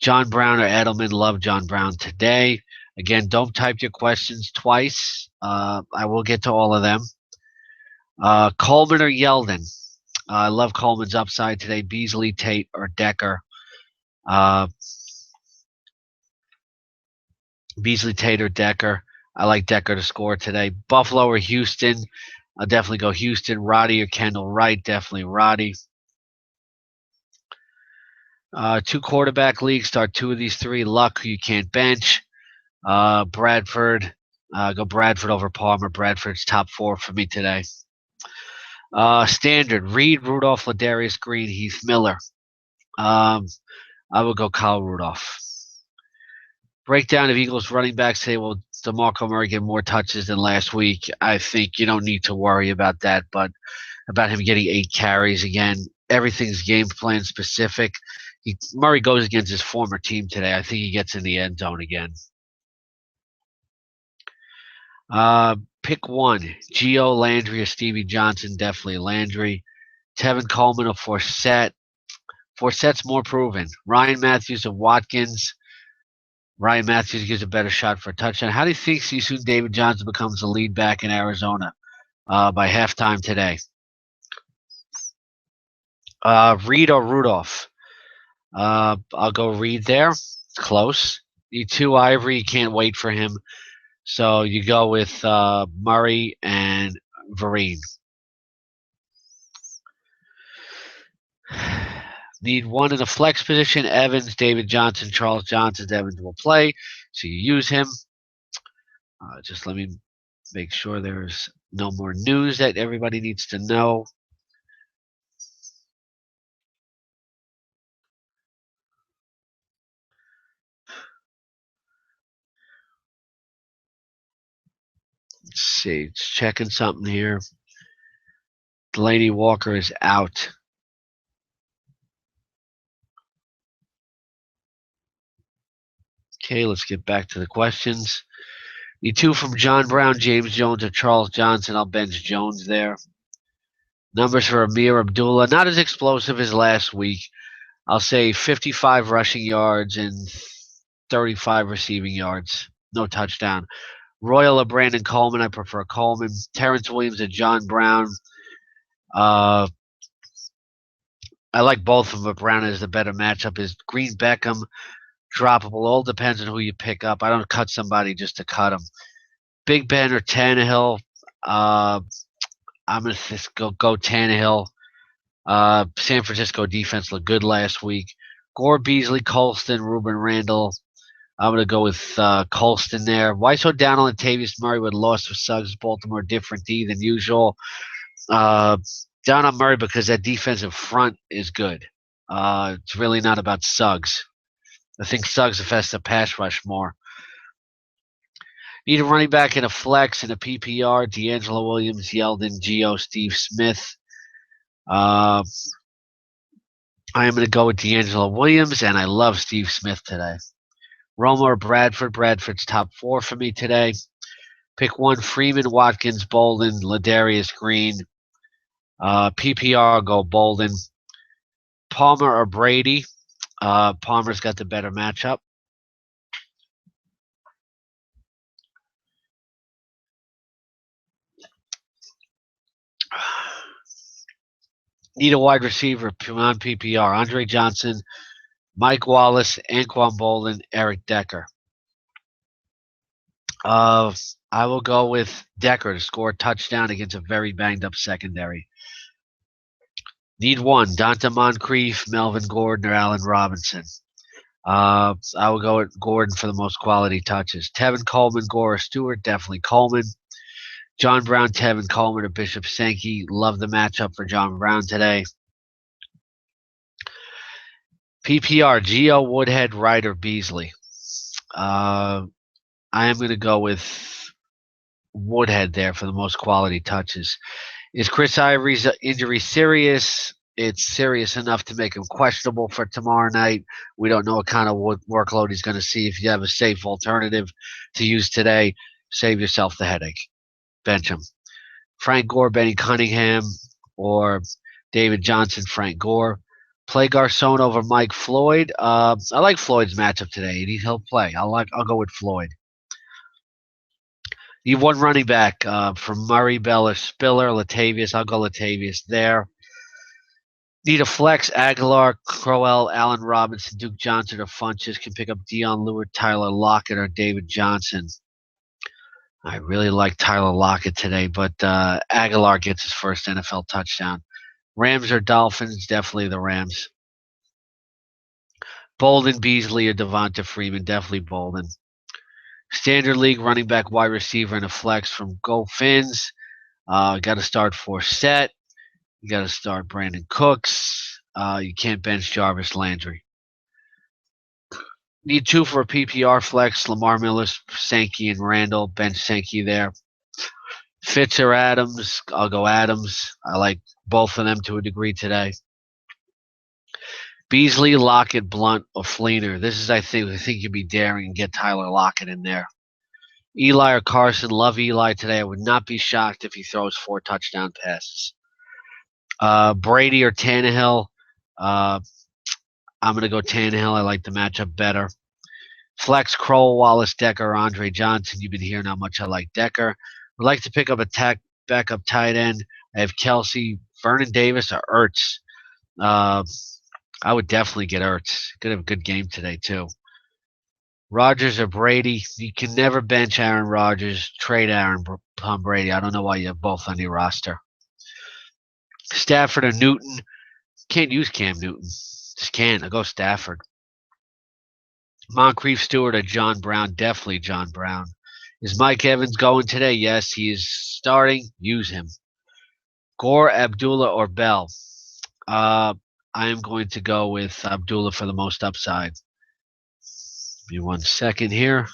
John Brown or Edelman, love John Brown today. Again, don't type your questions twice. I will get to all of them. Coleman or Yeldon. I love Coleman's upside today. Beasley, Tate, or Decker. Beasley, Tate, or Decker. I like Decker to score today. Buffalo or Houston. I'll definitely go Houston. Roddy or Kendall Wright. Definitely Roddy. Two quarterback leagues. Start two of these three. Luck, who you can't bench. Bradford. Go Bradford over Palmer. Bradford's top 4 for me today. Standard. Reed, Rudolph, Ladarius Green, Heath Miller. I would go Kyle Rudolph. Breakdown of Eagles running backs today. Will DeMarco Murray get more touches than last week? I think you don't need to worry about that, but about him getting 8 carries again. Everything's game plan specific. Murray goes against his former team today. I think he gets in the end zone again. Pick one. Gio, Landry, or Stevie Johnson. Definitely Landry. Tevin Coleman or Forsett. Forsett's more proven. Ryan Matthews or Watkins. Ryan Matthews gives a better shot for a touchdown. How do you think soon David Johnson becomes the lead back in Arizona by halftime today? Reed or Rudolph? I'll go Reed there. It's close. You two Ivory, you can't wait for him. So you go with Murray and Vereen. Need one in the flex position. Evans, David Johnson, Charles Johnson. Evans will play, so you use him. Just let me make sure there's no more news that everybody needs to know. Let's see, it's checking something here. Delaney Walker is out. Okay, let's get back to the questions. The two from John Brown, James Jones, or Charles Johnson. I'll bench Jones there. Numbers for Amir Abdullah, not as explosive as last week. I'll say 55 rushing yards and 35 receiving yards. No touchdown. Royal or Brandon Coleman. I prefer Coleman. Terrence Williams and John Brown. I like both of them, but Brown is the better matchup. Is Green Beckham droppable? All depends on who you pick up. I don't cut somebody just to cut them. Big Ben or Tannehill. I'm going to go Tannehill. San Francisco defense looked good last week. Gore, Beasley, Colston, Ruben Randall. I'm going to go with Colston there. Why so down on Latavius Murray with loss for Suggs? Baltimore different D than usual. Down on Murray because that defensive front is good. It's really not about Suggs. I think Suggs affects the pass rush more. Need a running back in a flex and a PPR. D'Angelo Williams, Yeldon, Geo, Steve Smith. I am going to go with D'Angelo Williams, and I love Steve Smith today. Romo or Bradford. Bradford's top 4 for me today. Pick one. Freeman, Watkins, Bolden, Ladarius Green. PPR, go Bolden. Palmer or Brady. Palmer's got the better matchup. Need a wide receiver on PPR. Andre Johnson, Mike Wallace, Anquan Bolden, Eric Decker. I will go with Decker to score a touchdown against a very banged up secondary. Need one. Dante Moncrief, Melvin Gordon, or Allen Robinson. I will go with Gordon for the most quality touches. Tevin Coleman, Gore, Stewart, definitely Coleman. John Brown, Tevin Coleman, or Bishop Sankey. Love the matchup for John Brown today. PPR, Geo, Woodhead, Ryder, Beasley. I am going to go with Woodhead there for the most quality touches. Is Chris Ivory's injury serious? It's serious enough to make him questionable for tomorrow night. We don't know what kind of workload he's going to see. If you have a safe alternative to use today, save yourself the headache. Bench him. Frank Gore, Benny Cunningham, or David Johnson, Frank Gore. Play Garcon over Mike Floyd. I like Floyd's matchup today. He'll play. I'll go with Floyd. You have one running back from Murray, Bell, Spiller, Latavius. I'll go Latavius there. Need a flex. Aguilar, Crowell, Allen Robinson, Duke Johnson, or Funches can pick up Dion Lewis, Tyler Lockett, or David Johnson. I really like Tyler Lockett today, but Aguilar gets his first NFL touchdown. Rams or Dolphins? Definitely the Rams. Bolden, Beasley, or Devonta Freeman? Definitely Bolden. Standard League running back, wide receiver, and a flex from Go Fins. Got to start Forsett. You got to start Brandon Cooks. You can't bench Jarvis Landry. Need two for a PPR flex. Lamar Miller, Sankey, and Randall. Bench Sankey there. Fitz or Adams? I'll go Adams. I like both of them to a degree today. Beasley, Lockett, Blunt, or Fleener. This is, I think you'd be daring and get Tyler Lockett in there. Eli or Carson. Love Eli today. I would not be shocked if he throws 4 touchdown passes. Brady or Tannehill. I'm going to go Tannehill. I like the matchup better. Flex, Kroll, Wallace, Decker, Andre Johnson. You've been hearing how much I like Decker. Would like to pick up a backup tight end. I have Kelsey, Vernon Davis, or Ertz. I would definitely get Ertz. Could have a good game today, too. Rodgers or Brady. You can never bench Aaron Rodgers. Trade Aaron Brady. I don't know why you have both on your roster. Stafford or Newton. Can't use Cam Newton. Just can't. I'll go Stafford. Moncrief, Stewart, or John Brown. Definitely John Brown. Is Mike Evans going today? Yes, he is starting. Use him. Gore, Abdullah, or Bell. I am going to go with Abdullah for the most upside. Give me 1 second here.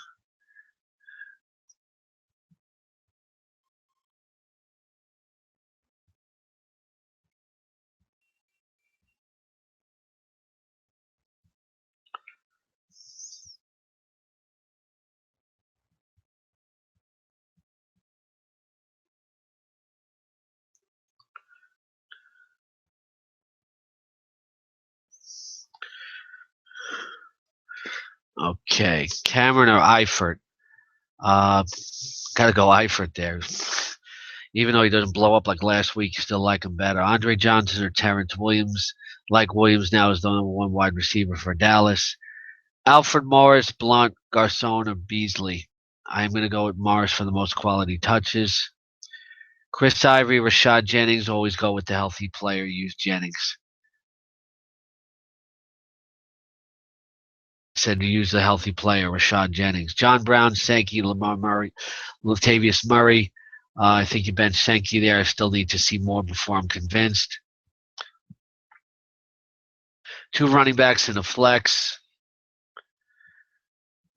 Okay, Cameron or Eifert. Gotta go Eifert there. Even though he doesn't blow up like last week, you still like him better. Andre Johnson or Terrence Williams. Like Williams now is the number 1 wide receiver for Dallas. Alfred Morris, Blunt, Garcon, or Beasley. I'm going to go with Morris for the most quality touches. Chris Ivory, Rashad Jennings. Always go with the healthy player. Use Jennings. Said to use the healthy player, Rashad Jennings. John Brown, Sankey, Lamar Murray, Latavius Murray. I think you bench Sankey there. I still need to see more before I'm convinced. 2 running backs in a flex.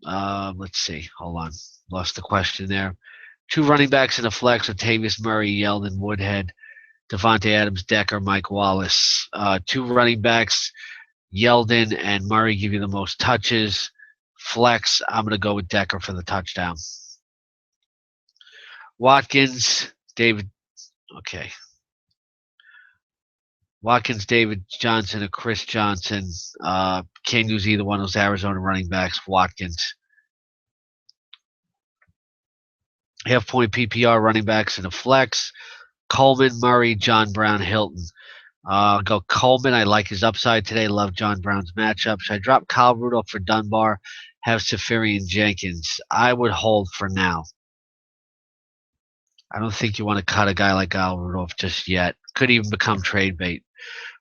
Let's see. Hold on. Lost the question there. 2 running backs in a flex. Latavius Murray, Yeldon, Woodhead, Devontae Adams, Decker, Mike Wallace. 2 running backs. Yeldon and Murray give you the most touches. Flex, I'm going to go with Decker for the touchdown. Watkins, David. Okay. Watkins, David Johnson, or Chris Johnson. Can't use either one of those Arizona running backs. Watkins. Half-point PPR running backs in a flex. Coleman, Murray, John Brown, Hilton. I'll go Coleman. I like his upside today. Love John Brown's matchup. Should I drop Kyle Rudolph for Dunbar? Have Safarian Jenkins? I would hold for now. I don't think you want to cut a guy like Kyle Rudolph just yet. Could even become trade bait.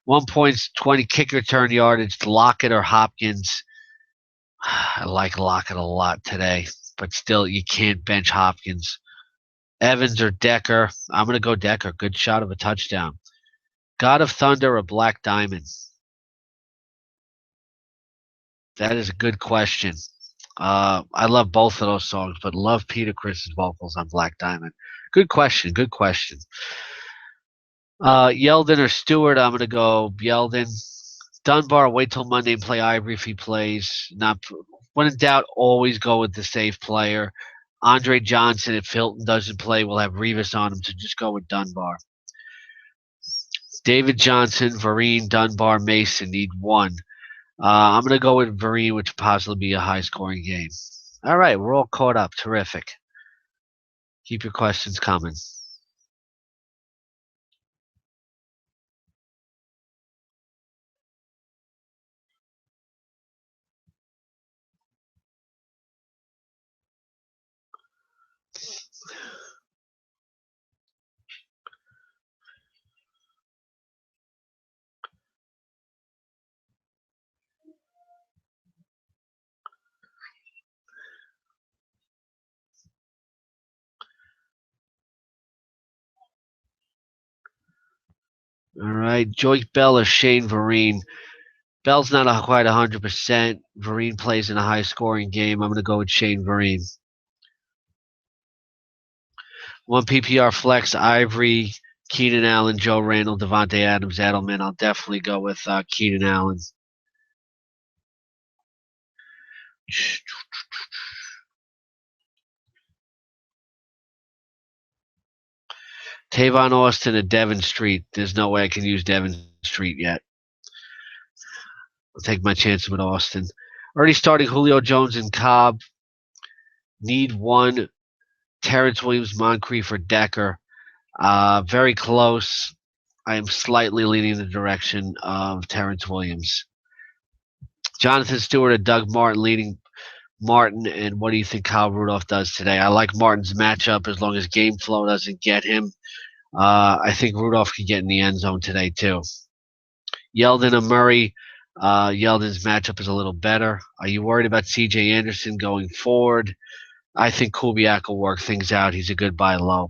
1 points, 20 kick return yardage. Lockett or Hopkins? I like Lockett a lot today, but still, you can't bench Hopkins. Evans or Decker? I'm going to go Decker. Good shot of a touchdown. God of Thunder or Black Diamond? That is a good question. I love both of those songs, but love Peter Chris's vocals on Black Diamond. Good question. Good question. Yeldon or Stewart? I'm going to go Yeldon. Dunbar, wait till Monday and play Ivory if he plays. Not when in doubt, always go with the safe player. Andre Johnson, if Hilton doesn't play, we'll have Revis on him, so just go with Dunbar. David Johnson, Vereen, Dunbar, Mason need one. I'm going to go with Vereen, which will possibly be a high-scoring game. All right, we're all caught up. Terrific. Keep your questions coming. All right, Joyce Bell or Shane Vereen. Bell's not quite 100%. Vereen plays in a high-scoring game. I'm going to go with Shane Vereen. One PPR flex, Ivory, Keenan Allen, Joe Randall, Devontae Adams, Edelman. I'll definitely go with Keenan Allen. Tavon Austin and Devon Street. There's no way I can use Devon Street yet. I'll take my chance with Austin. Already starting Julio Jones and Cobb. Need one. Terrence Williams, Moncrief, or Decker. Very close. I am slightly leaning the direction of Terrence Williams. Jonathan Stewart or Doug Martin leading Martin, and what do you think Kyle Rudolph does today? I like Martin's matchup as long as game flow doesn't get him. I think Rudolph can get in the end zone today, too. Yeldon or Murray. Yeldon's matchup is a little better. Are you worried about C.J. Anderson going forward? I think Kubiak will work things out. He's a good buy low.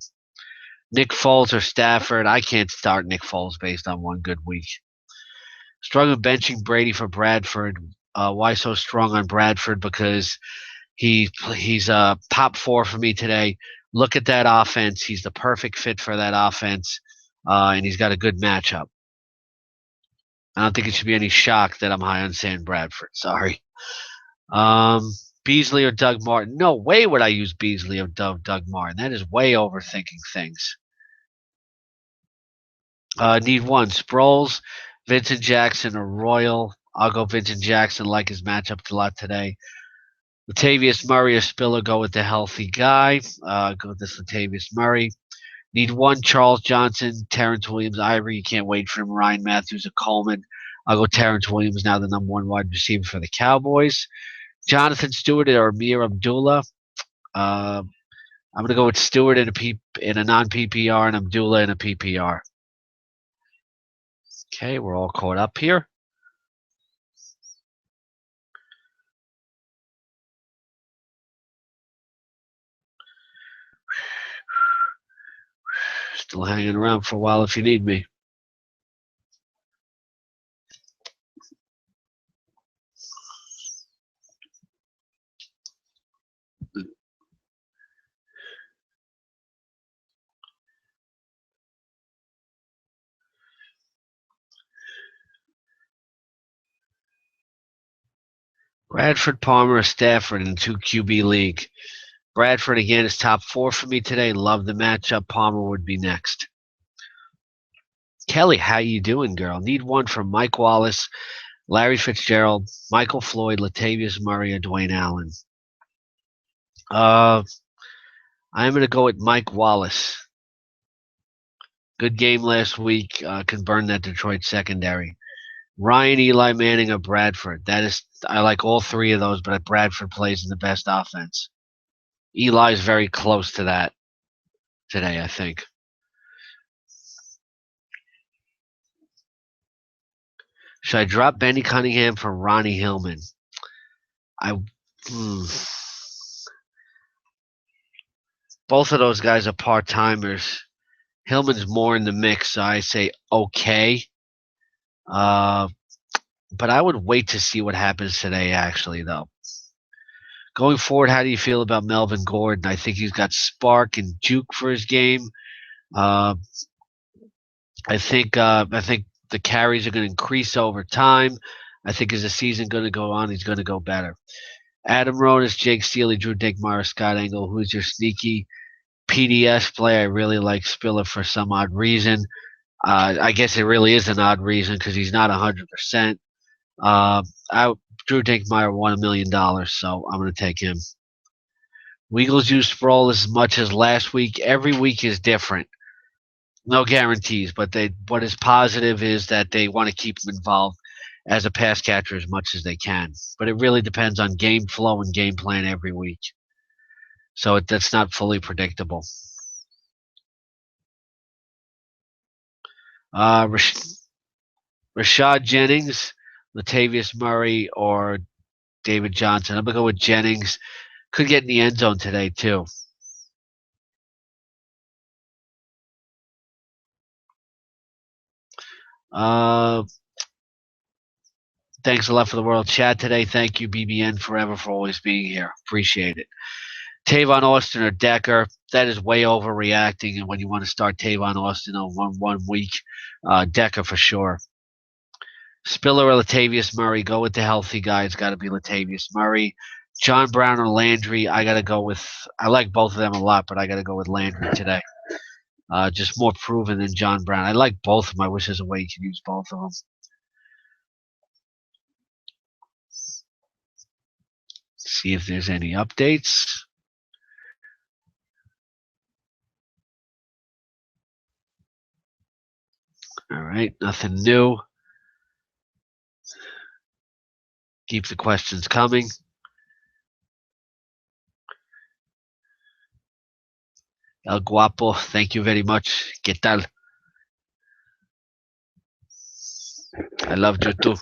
Nick Foles or Stafford? I can't start Nick Foles based on one good week. Strong benching Brady for Bradford. Why so strong on Bradford? Because he's top four for me today. Look at that offense. He's the perfect fit for that offense, and he's got a good matchup. I don't think it should be any shock that I'm high on Sam Bradford. Sorry. Beasley or Doug Martin? No way would I use Beasley or Doug Martin. That is way overthinking things. Need one. Sproles, Vincent Jackson, or Royal. I'll go Vincent Jackson. Like his matchup a lot today. Latavius Murray or Spiller, go with the healthy guy. Go with this Latavius Murray. Need one. Charles Johnson, Terrence Williams, Ivory. You can't wait for him. Ryan Matthews or Coleman. I'll go Terrence Williams, now the number one wide receiver for the Cowboys. Jonathan Stewart or Amir Abdullah. I'm going to go with Stewart in a non-PPR and Abdullah in a PPR. Okay, we're all caught up here. Still hanging around for a while if you need me. Bradford, Palmer, or Stafford in a 2 QB league. Bradford again is top four for me today. Love the matchup. Palmer would be next. Kelly, how you doing, girl? Need one from Mike Wallace, Larry Fitzgerald, Michael Floyd, Latavius Murray, or Dwayne Allen. I'm going to go with Mike Wallace. Good game last week. Can burn that Detroit secondary. Ryan, Eli Manning, or Bradford. That is, I like all three of those, but Bradford plays in the best offense. Eli's very close to that today, I think. Should I drop Benny Cunningham for Ronnie Hillman? I. Hmm. Both of those guys are part timers. Hillman's more in the mix, so I say okay. Uh, but I would wait to see what happens today, actually, though. Going forward, how do you feel about Melvin Gordon? I think he's got spark and juke for his game. Uh, I think the carries are going to increase over time. I think as the season going to go on, he's going to go better. Adam Ronis, Jake Seeley, Drew Dinkmeyer, Scott Engel. Who's your sneaky PDS play? I really like Spiller for some odd reason. I guess it really is an odd reason because he's not 100%. I Drew Dinkmeyer won $1 million, so I'm going to take him. Weagles use Sproul as much as last week. Every week is different. No guarantees, but what is positive is that they want to keep him involved as a pass catcher as much as they can. But it really depends on game flow and game plan every week. So that's not fully predictable. Rashad Jennings, Latavius Murray, or David Johnson. I'm going to go with Jennings. Could get in the end zone today, too. Uh, Thanks a lot for the world chat today. Thank you, BBN, forever for always being here. Appreciate it. Tavon Austin or Decker, that is way overreacting. And when you want to start Tavon Austin on one week, Decker for sure. Spiller or Latavius Murray, go with the healthy guy. It's got to be Latavius Murray. John Brown or Landry, I got to go with. I like both of them a lot, but I got to go with Landry today. Just more proven than John Brown. I like both of them. I wish there's a way you can use both of them. See if there's any updates. All right, nothing new. Keep the questions coming. El Guapo, thank you very much. ¿Qué tal? I loved you too.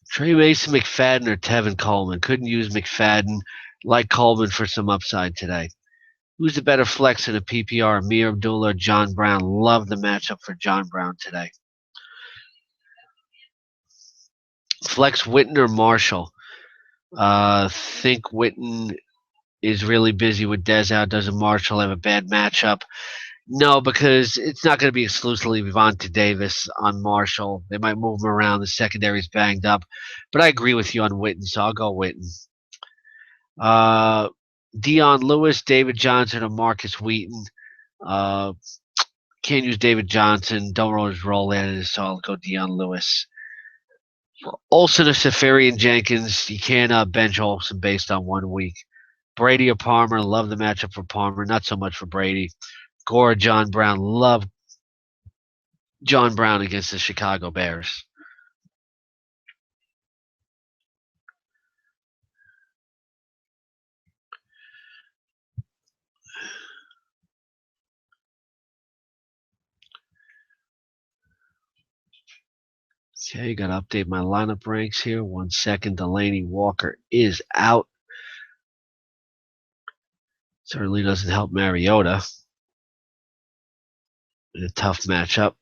Trey Mason, McFadden, or Tevin Coleman. Couldn't use McFadden. Like Coleman for some upside today. Who's the better flex in a PPR, Amir Abdullah or John Brown? Love the matchup for John Brown today. Flex Witten or Marshall? Think Witten is really busy with Dez out. Doesn't Marshall have a bad matchup? No, because it's not going to be exclusively Vontae Davis on Marshall. They might move him around. The secondary's banged up. But I agree with you on Witten, so I'll go Witten. Dion Lewis, David Johnson, or Marcus Wheaton. Can't use David Johnson. Don't always roll in, so I'll go Dion Lewis. Olsen or Safarian Jenkins. You can't bench Olsen based on 1 week. Brady or Palmer. Love the matchup for Palmer. Not so much for Brady. Gore or John Brown. Love John Brown against the Chicago Bears. Okay, got to update my lineup ranks here. 1 second. Delaney Walker is out. Certainly doesn't help Mariota in a tough matchup.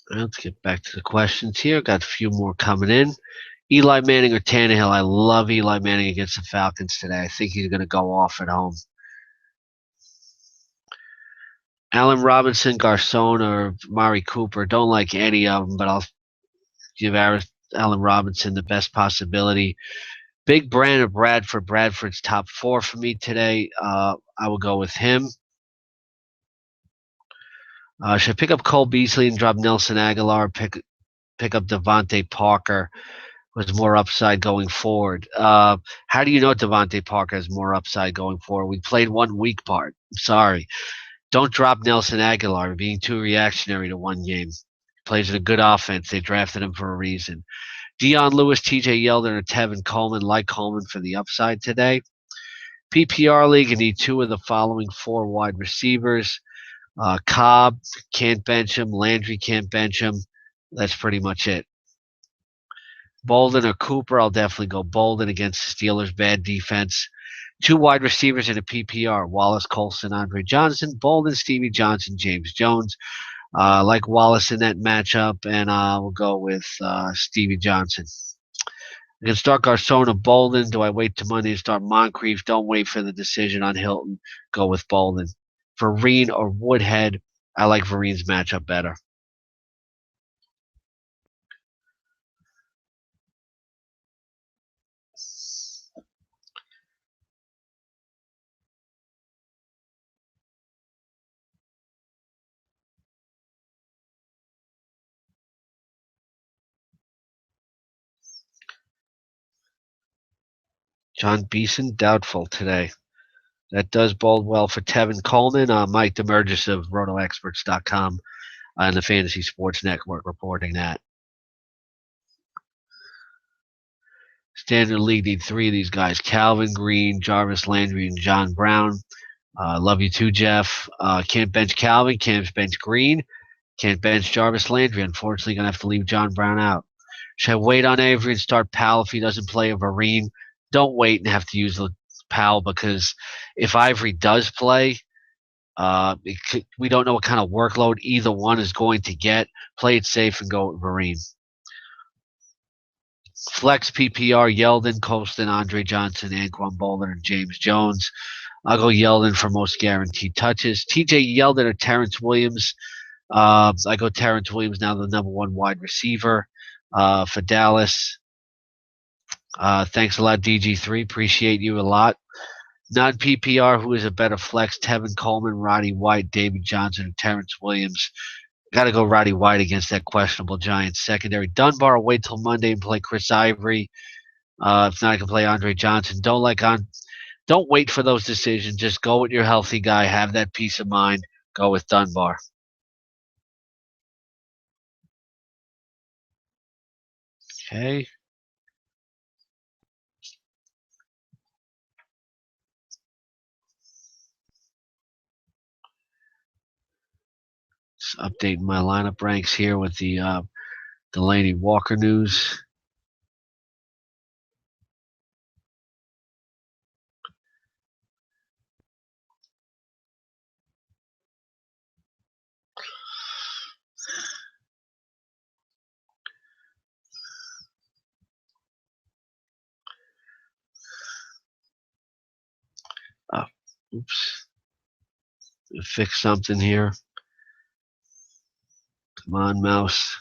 Let's get back to the questions here. Got a few more coming in. Eli Manning or Tannehill? I love Eli Manning against the Falcons today. I think he's going to go off at home. Allen Robinson, Garcon, or Mari Cooper. Don't like any of them, but I'll give Allen Robinson the best possibility. Big Brandon Bradford. Bradford's top 4 for me today. I will go with him. Should I pick up Cole Beasley and drop Nelson Aguilar? Pick up Devontae Parker with more upside going forward. How do you know Devontae Parker has more upside going forward? We played 1 week part. I'm sorry. Don't drop Nelson Aguilar. You're being too reactionary to one game. He plays in a good offense. They drafted him for a reason. Dion Lewis, TJ Yeldon, or Tevin Coleman. Like Coleman for the upside today. PPR league, you need 2 of the following 4 wide receivers. Cobb, can't bench him. Landry, can't bench him. That's pretty much it. Bolden or Cooper, I'll definitely go Bolden against the Steelers' bad defense. 2 wide receivers in a PPR, Wallace, Colson, Andre Johnson, Bolden, Stevie Johnson, James Jones. Like Wallace in that matchup, and we'll go with Stevie Johnson. I can start Garcon or Bolden. Do I wait till Monday to start Moncrief? Don't wait for the decision on Hilton. Go with Bolden. Vereen or Woodhead, I like Vereen's matchup better. John Beeson, doubtful today. That does bode well for Tevin Coleman. Mike Demergis of RotoExperts.com and the Fantasy Sports Network reporting that. Standard League need 3 of these guys: Calvin Green, Jarvis Landry, and John Brown. Love you too, Jeff. Can't bench Calvin, can't bench Green, can't bench Jarvis Landry. Unfortunately, going to have to leave John Brown out. Should I wait on Avery and start Powell if he doesn't play a Vereen? Don't wait and have to use the Powell, because if Ivory does play, we don't know what kind of workload either one is going to get. Play it safe and go with Vereen. Flex PPR, Yeldon, Colston, Andre Johnson, Anquan Bolden, and James Jones. I'll go Yeldon for most guaranteed touches. TJ Yeldon or Terrence Williams. I go Terrence Williams, now the number 1 wide receiver for Dallas. Thanks a lot, DG3. Appreciate you a lot. Non-PPR, who is a better flex? Tevin Coleman, Roddy White, David Johnson, and Terrence Williams. Got to go Roddy White against that questionable Giants secondary. Dunbar, wait till Monday and play Chris Ivory. If not, I can play Andre Johnson. Don't wait for those decisions. Just go with your healthy guy. Have that peace of mind. Go with Dunbar. Okay. Just updating my lineup ranks here with the Delaney Walker news. Oops. Fix something here. Come on, mouse.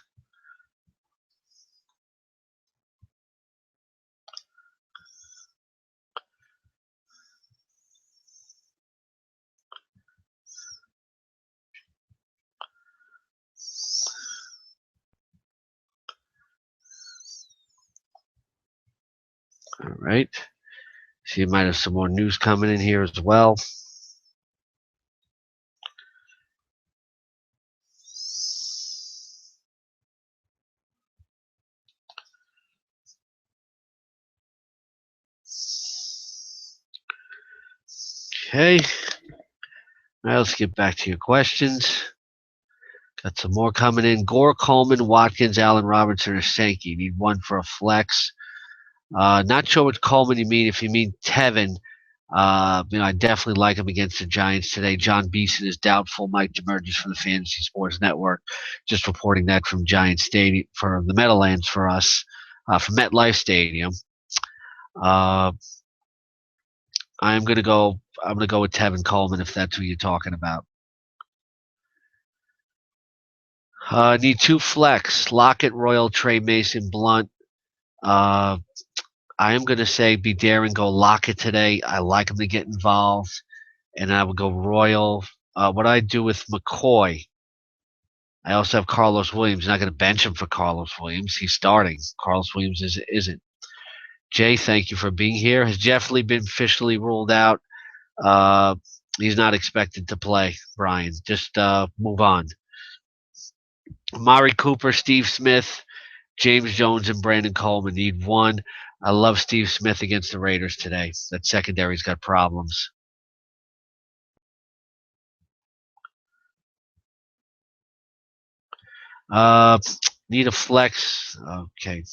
All right. See, you might have some more news coming in here as well. Okay. All right, let's get back to your questions. Got some more coming in. Gore, Coleman, Watkins, Allen Robinson, or Sankey. Need 1 for a flex. Not sure what Coleman you mean. If you mean Tevin, I definitely like him against the Giants today. John Beeson is doubtful. Mike Demerges from the Fantasy Sports Network, just reporting that from Giant Stadium for the Meadowlands for us, from MetLife Stadium. Uh, I'm gonna go. I'm gonna go with Tevin Coleman if that's who you're talking about. Need two flex: Lockett, Royal, Trey Mason, Blunt. Uh, I am gonna say be dare and go Lockett today. I like him to get involved, and I would go Royal. What I do with McCoy. I also have Carlos Williams. I'm not going to bench him for Carlos Williams. He's starting. Carlos Williams isn't. Jay, thank you for being here. Has Jeff Lee been officially ruled out? Uh, he's not expected to play, Brian. Just move on. Mari Cooper, Steve Smith, James Jones, and Brandon Coleman need one. I love Steve Smith against the Raiders today. That secondary's got problems. Uh, need a flex. Okay.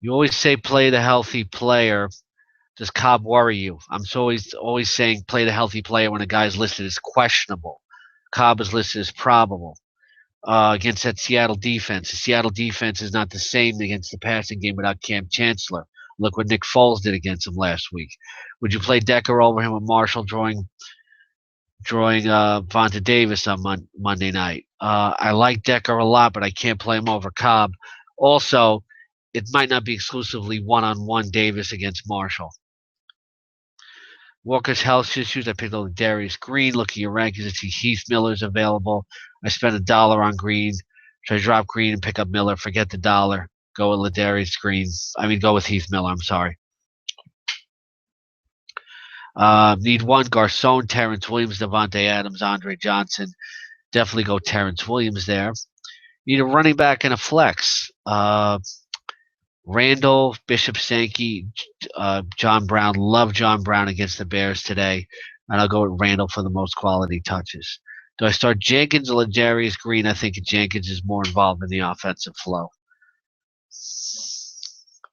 You always say play the healthy player. Does Cobb worry you? I'm always saying play the healthy player when a guy's listed as questionable. Cobb is listed as probable against that Seattle defense. The Seattle defense is not the same against the passing game without Cam Chancellor. Look what Nick Foles did against him last week. Would you play Decker over him with Marshall drawing Vonta Davis on Monday night? I like Decker a lot, but I can't play him over Cobb. Also, it might not be exclusively one-on-one Davis against Marshall. Walker's health issues. I picked up Darius Green. Look at your rankings. I see Heath Miller's available. I spent $1 on Green. Should I drop Green and pick up Miller? Forget the dollar. Go with Ladarius Green. Go with Heath Miller. I'm sorry. Need one. Garcon, Terrence Williams, Devontae Adams, Andre Johnson. Definitely go Terrence Williams there. Need a running back and a flex. Randall, Bishop Sankey, John Brown. Love John Brown against the Bears today. And I'll go with Randall for the most quality touches. Do I start Jenkins or Ladarius Green? I think Jenkins is more involved in the offensive flow.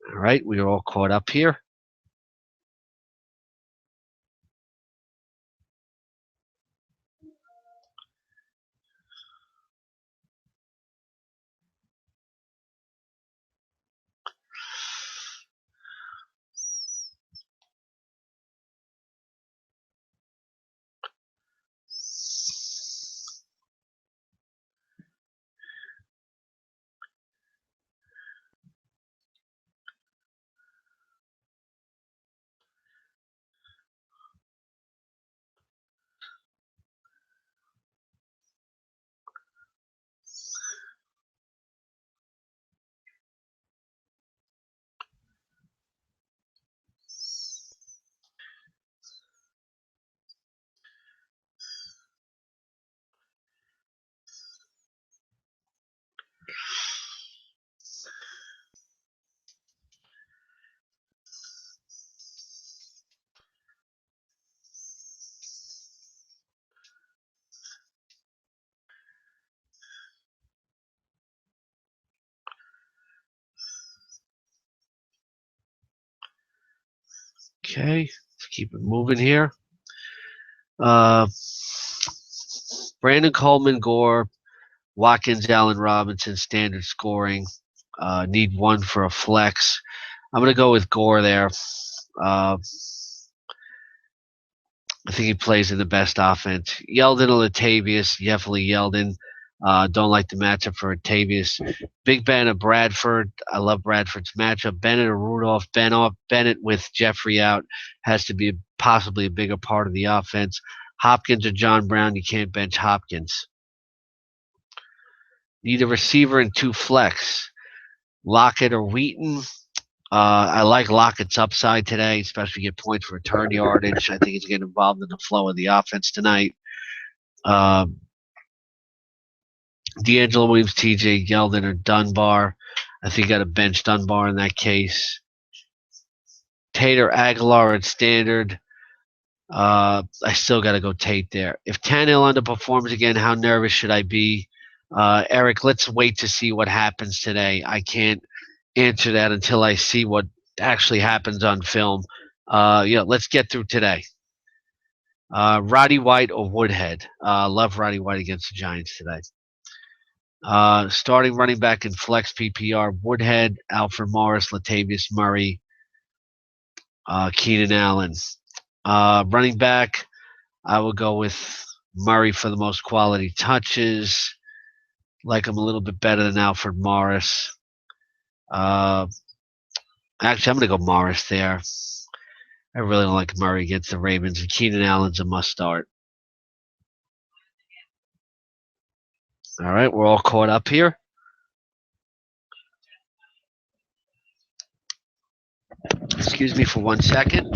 All right, we are all caught up here. Okay, let's keep it moving here. Brandon Coleman, Gore, Watkins, Allen Robinson, standard scoring. Need one for a flex. I'm going to go with Gore there. I think he plays in the best offense. Yeldon or Latavius, definitely Yeldon. Don't like the matchup for Latavius. Big Ben of Bradford. I love Bradford's matchup. Bennett or Rudolph. Bennett with Jeffrey out has to be possibly a bigger part of the offense. Hopkins or John Brown. You can't bench Hopkins. Need a receiver and two flex. Lockett or Wheaton. I like Lockett's upside today, especially get points for return yardage. I think he's getting involved in the flow of the offense tonight. D'Angelo Williams, TJ Yeldon, or Dunbar. I think you got to bench Dunbar in that case. Tate or Aguilar at standard. I still got to go Tate there. If Tannehill underperforms again, how nervous should I be? Eric, let's wait to see what happens today. I can't answer that until I see what actually happens on film. Let's get through today. Roddy White or Woodhead? Love Roddy White against the Giants today. Starting running back in flex PPR: Woodhead, Alfred Morris, Latavius Murray, Keenan Allen. Running back, I will go with Murray for the most quality touches. Like him a little bit better than Alfred Morris. Uh, Actually, I'm going to go Morris there. I really don't like Murray against the Ravens, and Keenan Allen's a must start. All right, we're all caught up here. Excuse me for 1 second.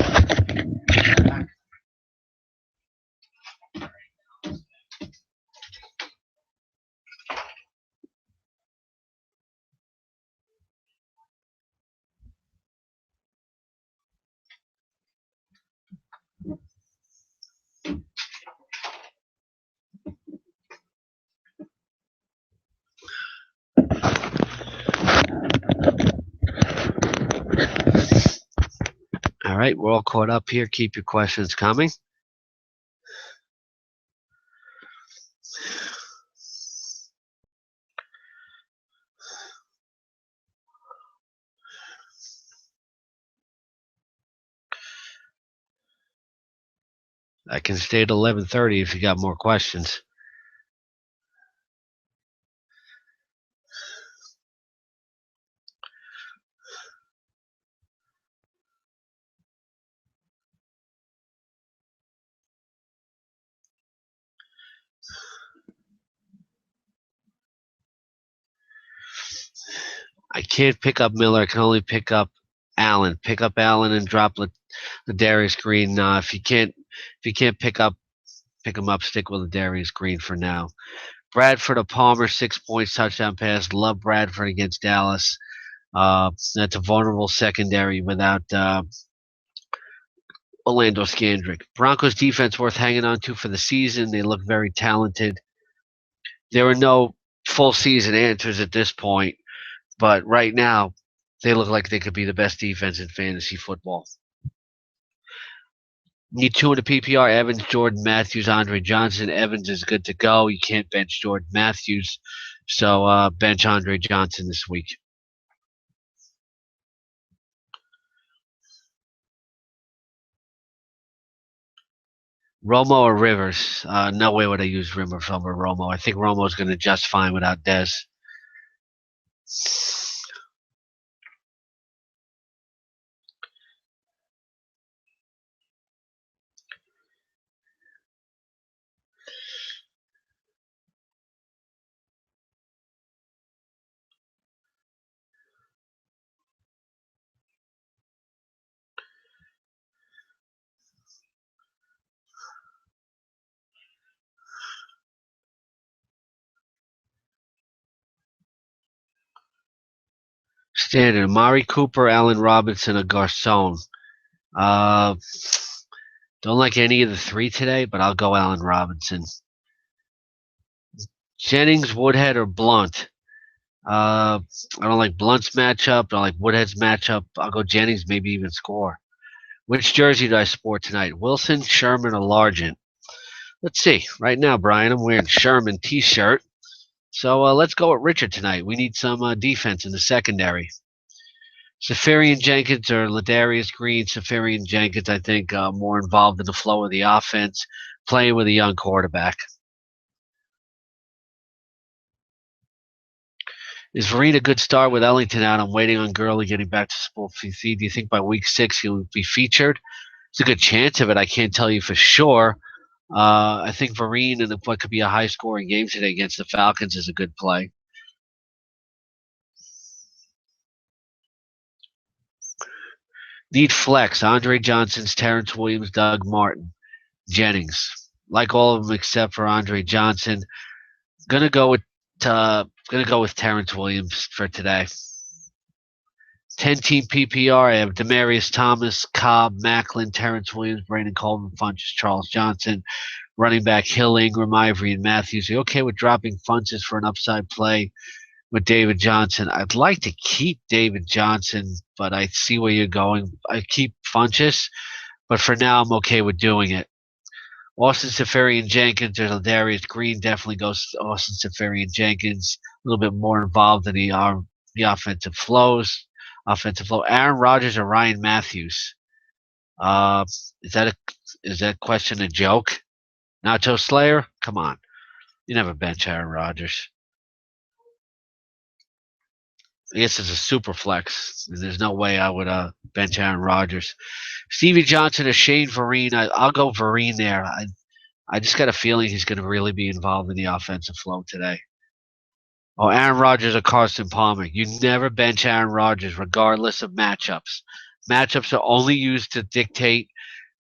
All right, we're all caught up here. Keep your questions coming. I can stay at 11:30 if you got more questions. I can't pick up Miller. I can only pick up Allen. Pick up Allen and drop Darius Green. If you can't pick him up. Stick with Darius Green for now. Bradford or Palmer, 6 points, touchdown pass. Love Bradford against Dallas. That's a vulnerable secondary without Orlando Scandrick. Broncos defense worth hanging on to for the season. They look very talented. There are no full season answers at this point, but right now they look like they could be the best defense in fantasy football. Need two in the PPR: Evans, Jordan Matthews, Andre Johnson. Evans is good to go. You can't bench Jordan Matthews, so bench Andre Johnson this week. Romo or Rivers? No way would I use Rivers over Romo. I think Romo's going to just fine without Dez. Standard: Amari Cooper, Allen Robinson, or Garcon. Uh, don't like any of the three today, but I'll go Allen Robinson. Jennings, Woodhead, or Blunt. I don't like Blunt's matchup. I don't like Woodhead's matchup. I'll go Jennings, maybe even score. Which jersey do I sport tonight? Wilson, Sherman, or Largent? Let's see. Right now, Brian, I'm wearing Sherman t-shirt. So let's go with Richard tonight. We need some defense in the secondary. Safarian Jenkins or Ladarius Green. Safarian Jenkins, I think, more involved in the flow of the offense, playing with a young quarterback. Is Vereen a good start with Ellington out? I'm waiting on Gurley getting back to full speed. Do you think by week 6 he'll be featured? It's a good chance of it. I can't tell you for sure. I think Vereen and what could be a high-scoring game today against the Falcons is a good play. Need flex: Andre Johnson's, Terrence Williams, Doug Martin, Jennings. Like all of them except for Andre Johnson. Gonna go with Terrence Williams for today. 10-team PPR. I have Demaryius Thomas, Cobb, Macklin, Terrence Williams, Brandon Coleman, Funches, Charles Johnson. Running back: Hill, Ingram, Ivory, and Matthews. Are you okay with dropping Funches for an upside play? with David Johnson. I'd like to keep David Johnson, but I see where you're going. I keep Funchess, but for now I'm okay with doing it. Austin Safarian Jenkins or Darius Green definitely goes to Austin Safarian Jenkins. A little bit more involved in the offensive flows, offensive flow. Aaron Rodgers or Ryan Matthews. Uh, is that a is that question a joke? Nacho Slayer? Come on, you never bench Aaron Rodgers. I guess it's a super flex. There's no way I would bench Aaron Rodgers. Stevie Johnson or Shane Vereen. I'll go Vereen there. I just got a feeling he's going to really be involved in the offensive flow today. Oh, Aaron Rodgers or Carson Palmer. You never bench Aaron Rodgers regardless of matchups. Matchups are only used to dictate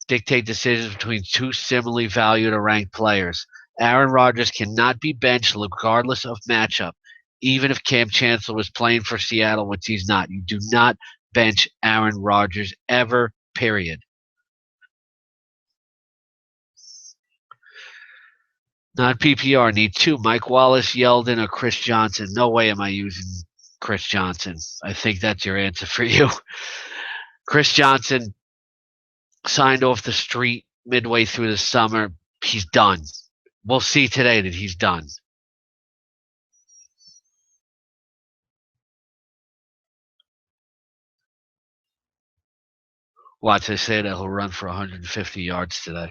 decisions between two similarly valued or ranked players. Aaron Rodgers cannot be benched regardless of matchup, even if Cam Chancellor was playing for Seattle, which he's not. You do not bench Aaron Rodgers ever, period. Not PPR. Need two. Mike Wallace, Yeldon, or Chris Johnson. No way am I using Chris Johnson. I think that's your answer for you. Chris Johnson signed off the street midway through the summer. He's done. We'll see today that he's done. Watch, I say that he'll run for 150 yards today.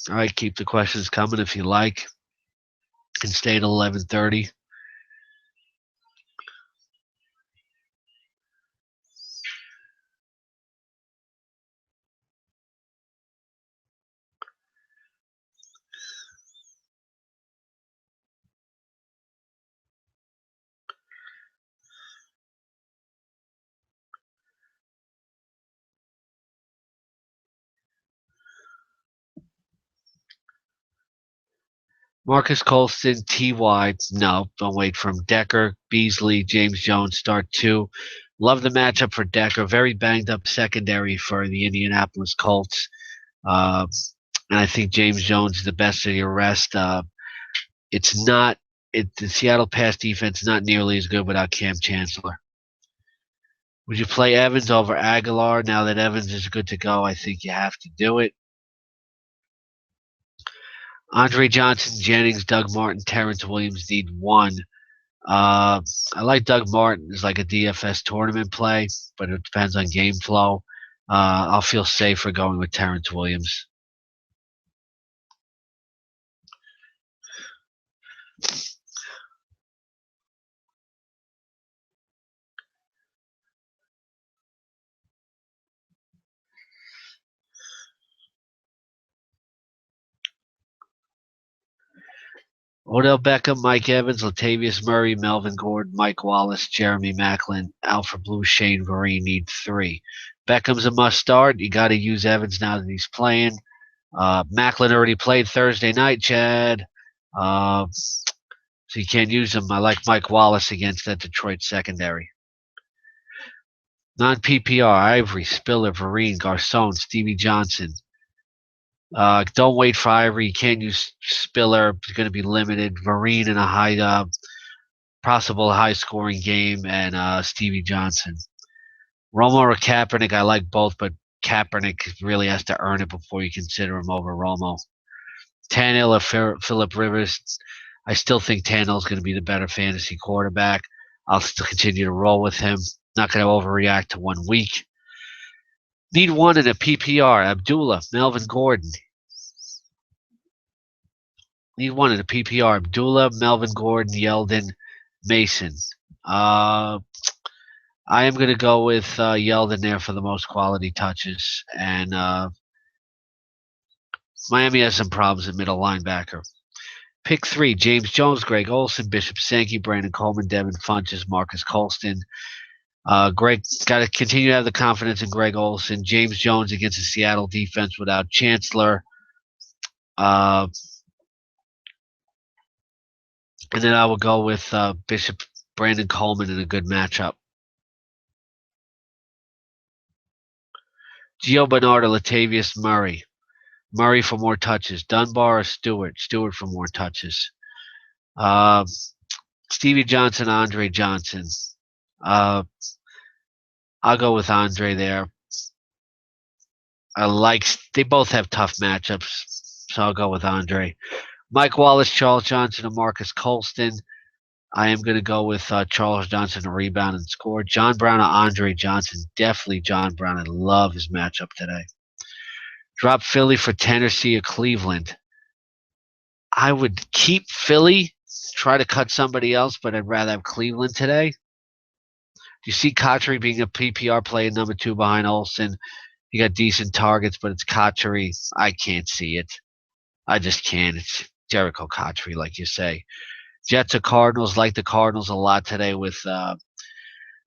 All right, keep the questions coming if you like. And stay at 11:30. Marcus Colston, Ty. No, don't wait for him. Decker, Beasley, James Jones start two. Love the matchup for Decker. Very banged up secondary for the Indianapolis Colts. Uh, and I think James Jones is the best of the rest. It's not the Seattle pass defense is not nearly as good without Cam Chancellor. Would you play Evans over Aguilar now that Evans is good to go? I think you have to do it. Andre Johnson, Jennings, Doug Martin, Terrence Williams need one. I like Doug Martin as like a DFS tournament play, but it depends on game flow. I'll feel safer going with Terrence Williams. Odell Beckham, Mike Evans, Latavius Murray, Melvin Gordon, Mike Wallace, Jeremy Maclin, Alfred Blue, Shane Vereen need three. Beckham's a must start. You got to use Evans now that he's playing. Maclin already played Thursday night, Chad. So you can't use him. I like Mike Wallace against that Detroit secondary. Non PPR, Ivory, Spiller, Vereen, Garcon, Stevie Johnson. Don't wait for Ivory. You can't use Spiller. He's going to be limited. Vereen in a possible high scoring game, and Stevie Johnson. Romo or Kaepernick, I like both, but Kaepernick really has to earn it before you consider him over Romo. Tannehill or Philip Rivers, I still think Tannehill is going to be the better fantasy quarterback. I'll still continue to roll with him. Not going to overreact to 1 week. Need one in a PPR. Abdullah, Melvin Gordon. Need one in a PPR. Abdullah, Melvin Gordon, Yeldon, Mason. I am going to go with Yeldon there for the most quality touches. And Miami has some problems at middle linebacker. Pick three: James Jones, Greg Olsen, Bishop Sankey, Brandon Coleman, Devin Funches, Marcus Colston. Greg got to continue to have the confidence in Greg Olson. James Jones against the Seattle defense without Chancellor. Uh, and then I will go with Bishop Brandon Coleman in a good matchup. Gio Bernard or Latavius Murray. Murray for more touches. Dunbar or Stewart. Stewart for more touches. Stevie Johnson, Andre Johnson. I'll go with Andre there. They both have tough matchups, so I'll go with Andre. Mike Wallace, Charles Johnson, and Marcus Colston. I am going to go with Charles Johnson to rebound and score. John Brown or Andre Johnson. Definitely John Brown. I love his matchup today. Drop Philly for Tennessee or Cleveland. I would keep Philly, try to cut somebody else, but I'd rather have Cleveland today. You see Kotchery being a PPR play number 2 behind Olsen. He got decent targets, but it's Kotchery. I can't see it. I just can't. It's Jericho Kotchery, like you say. Jets or Cardinals. Like the Cardinals a lot today with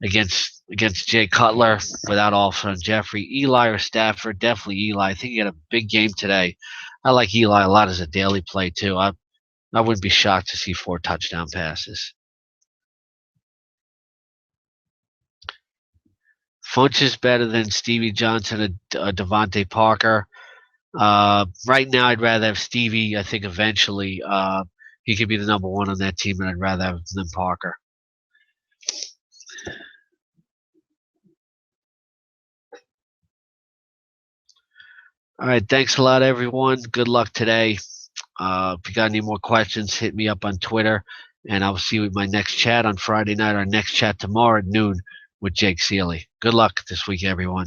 against Jay Cutler without Alshon Jeffrey. Eli or Stafford. Definitely Eli. I think he had a big game today. I like Eli a lot as a daily play too. I wouldn't be shocked to see 4 touchdown passes. Funch is better than Stevie Johnson or Devontae Parker. Right now, I'd rather have Stevie. I think eventually he could be the number 1 on that team, and I'd rather have than Parker. All right, thanks a lot, everyone. Good luck today. If you got any more questions, hit me up on Twitter, and I'll see you at my next chat on Friday night, our next chat tomorrow at noon with Jake Seeley. Good luck this week, everyone.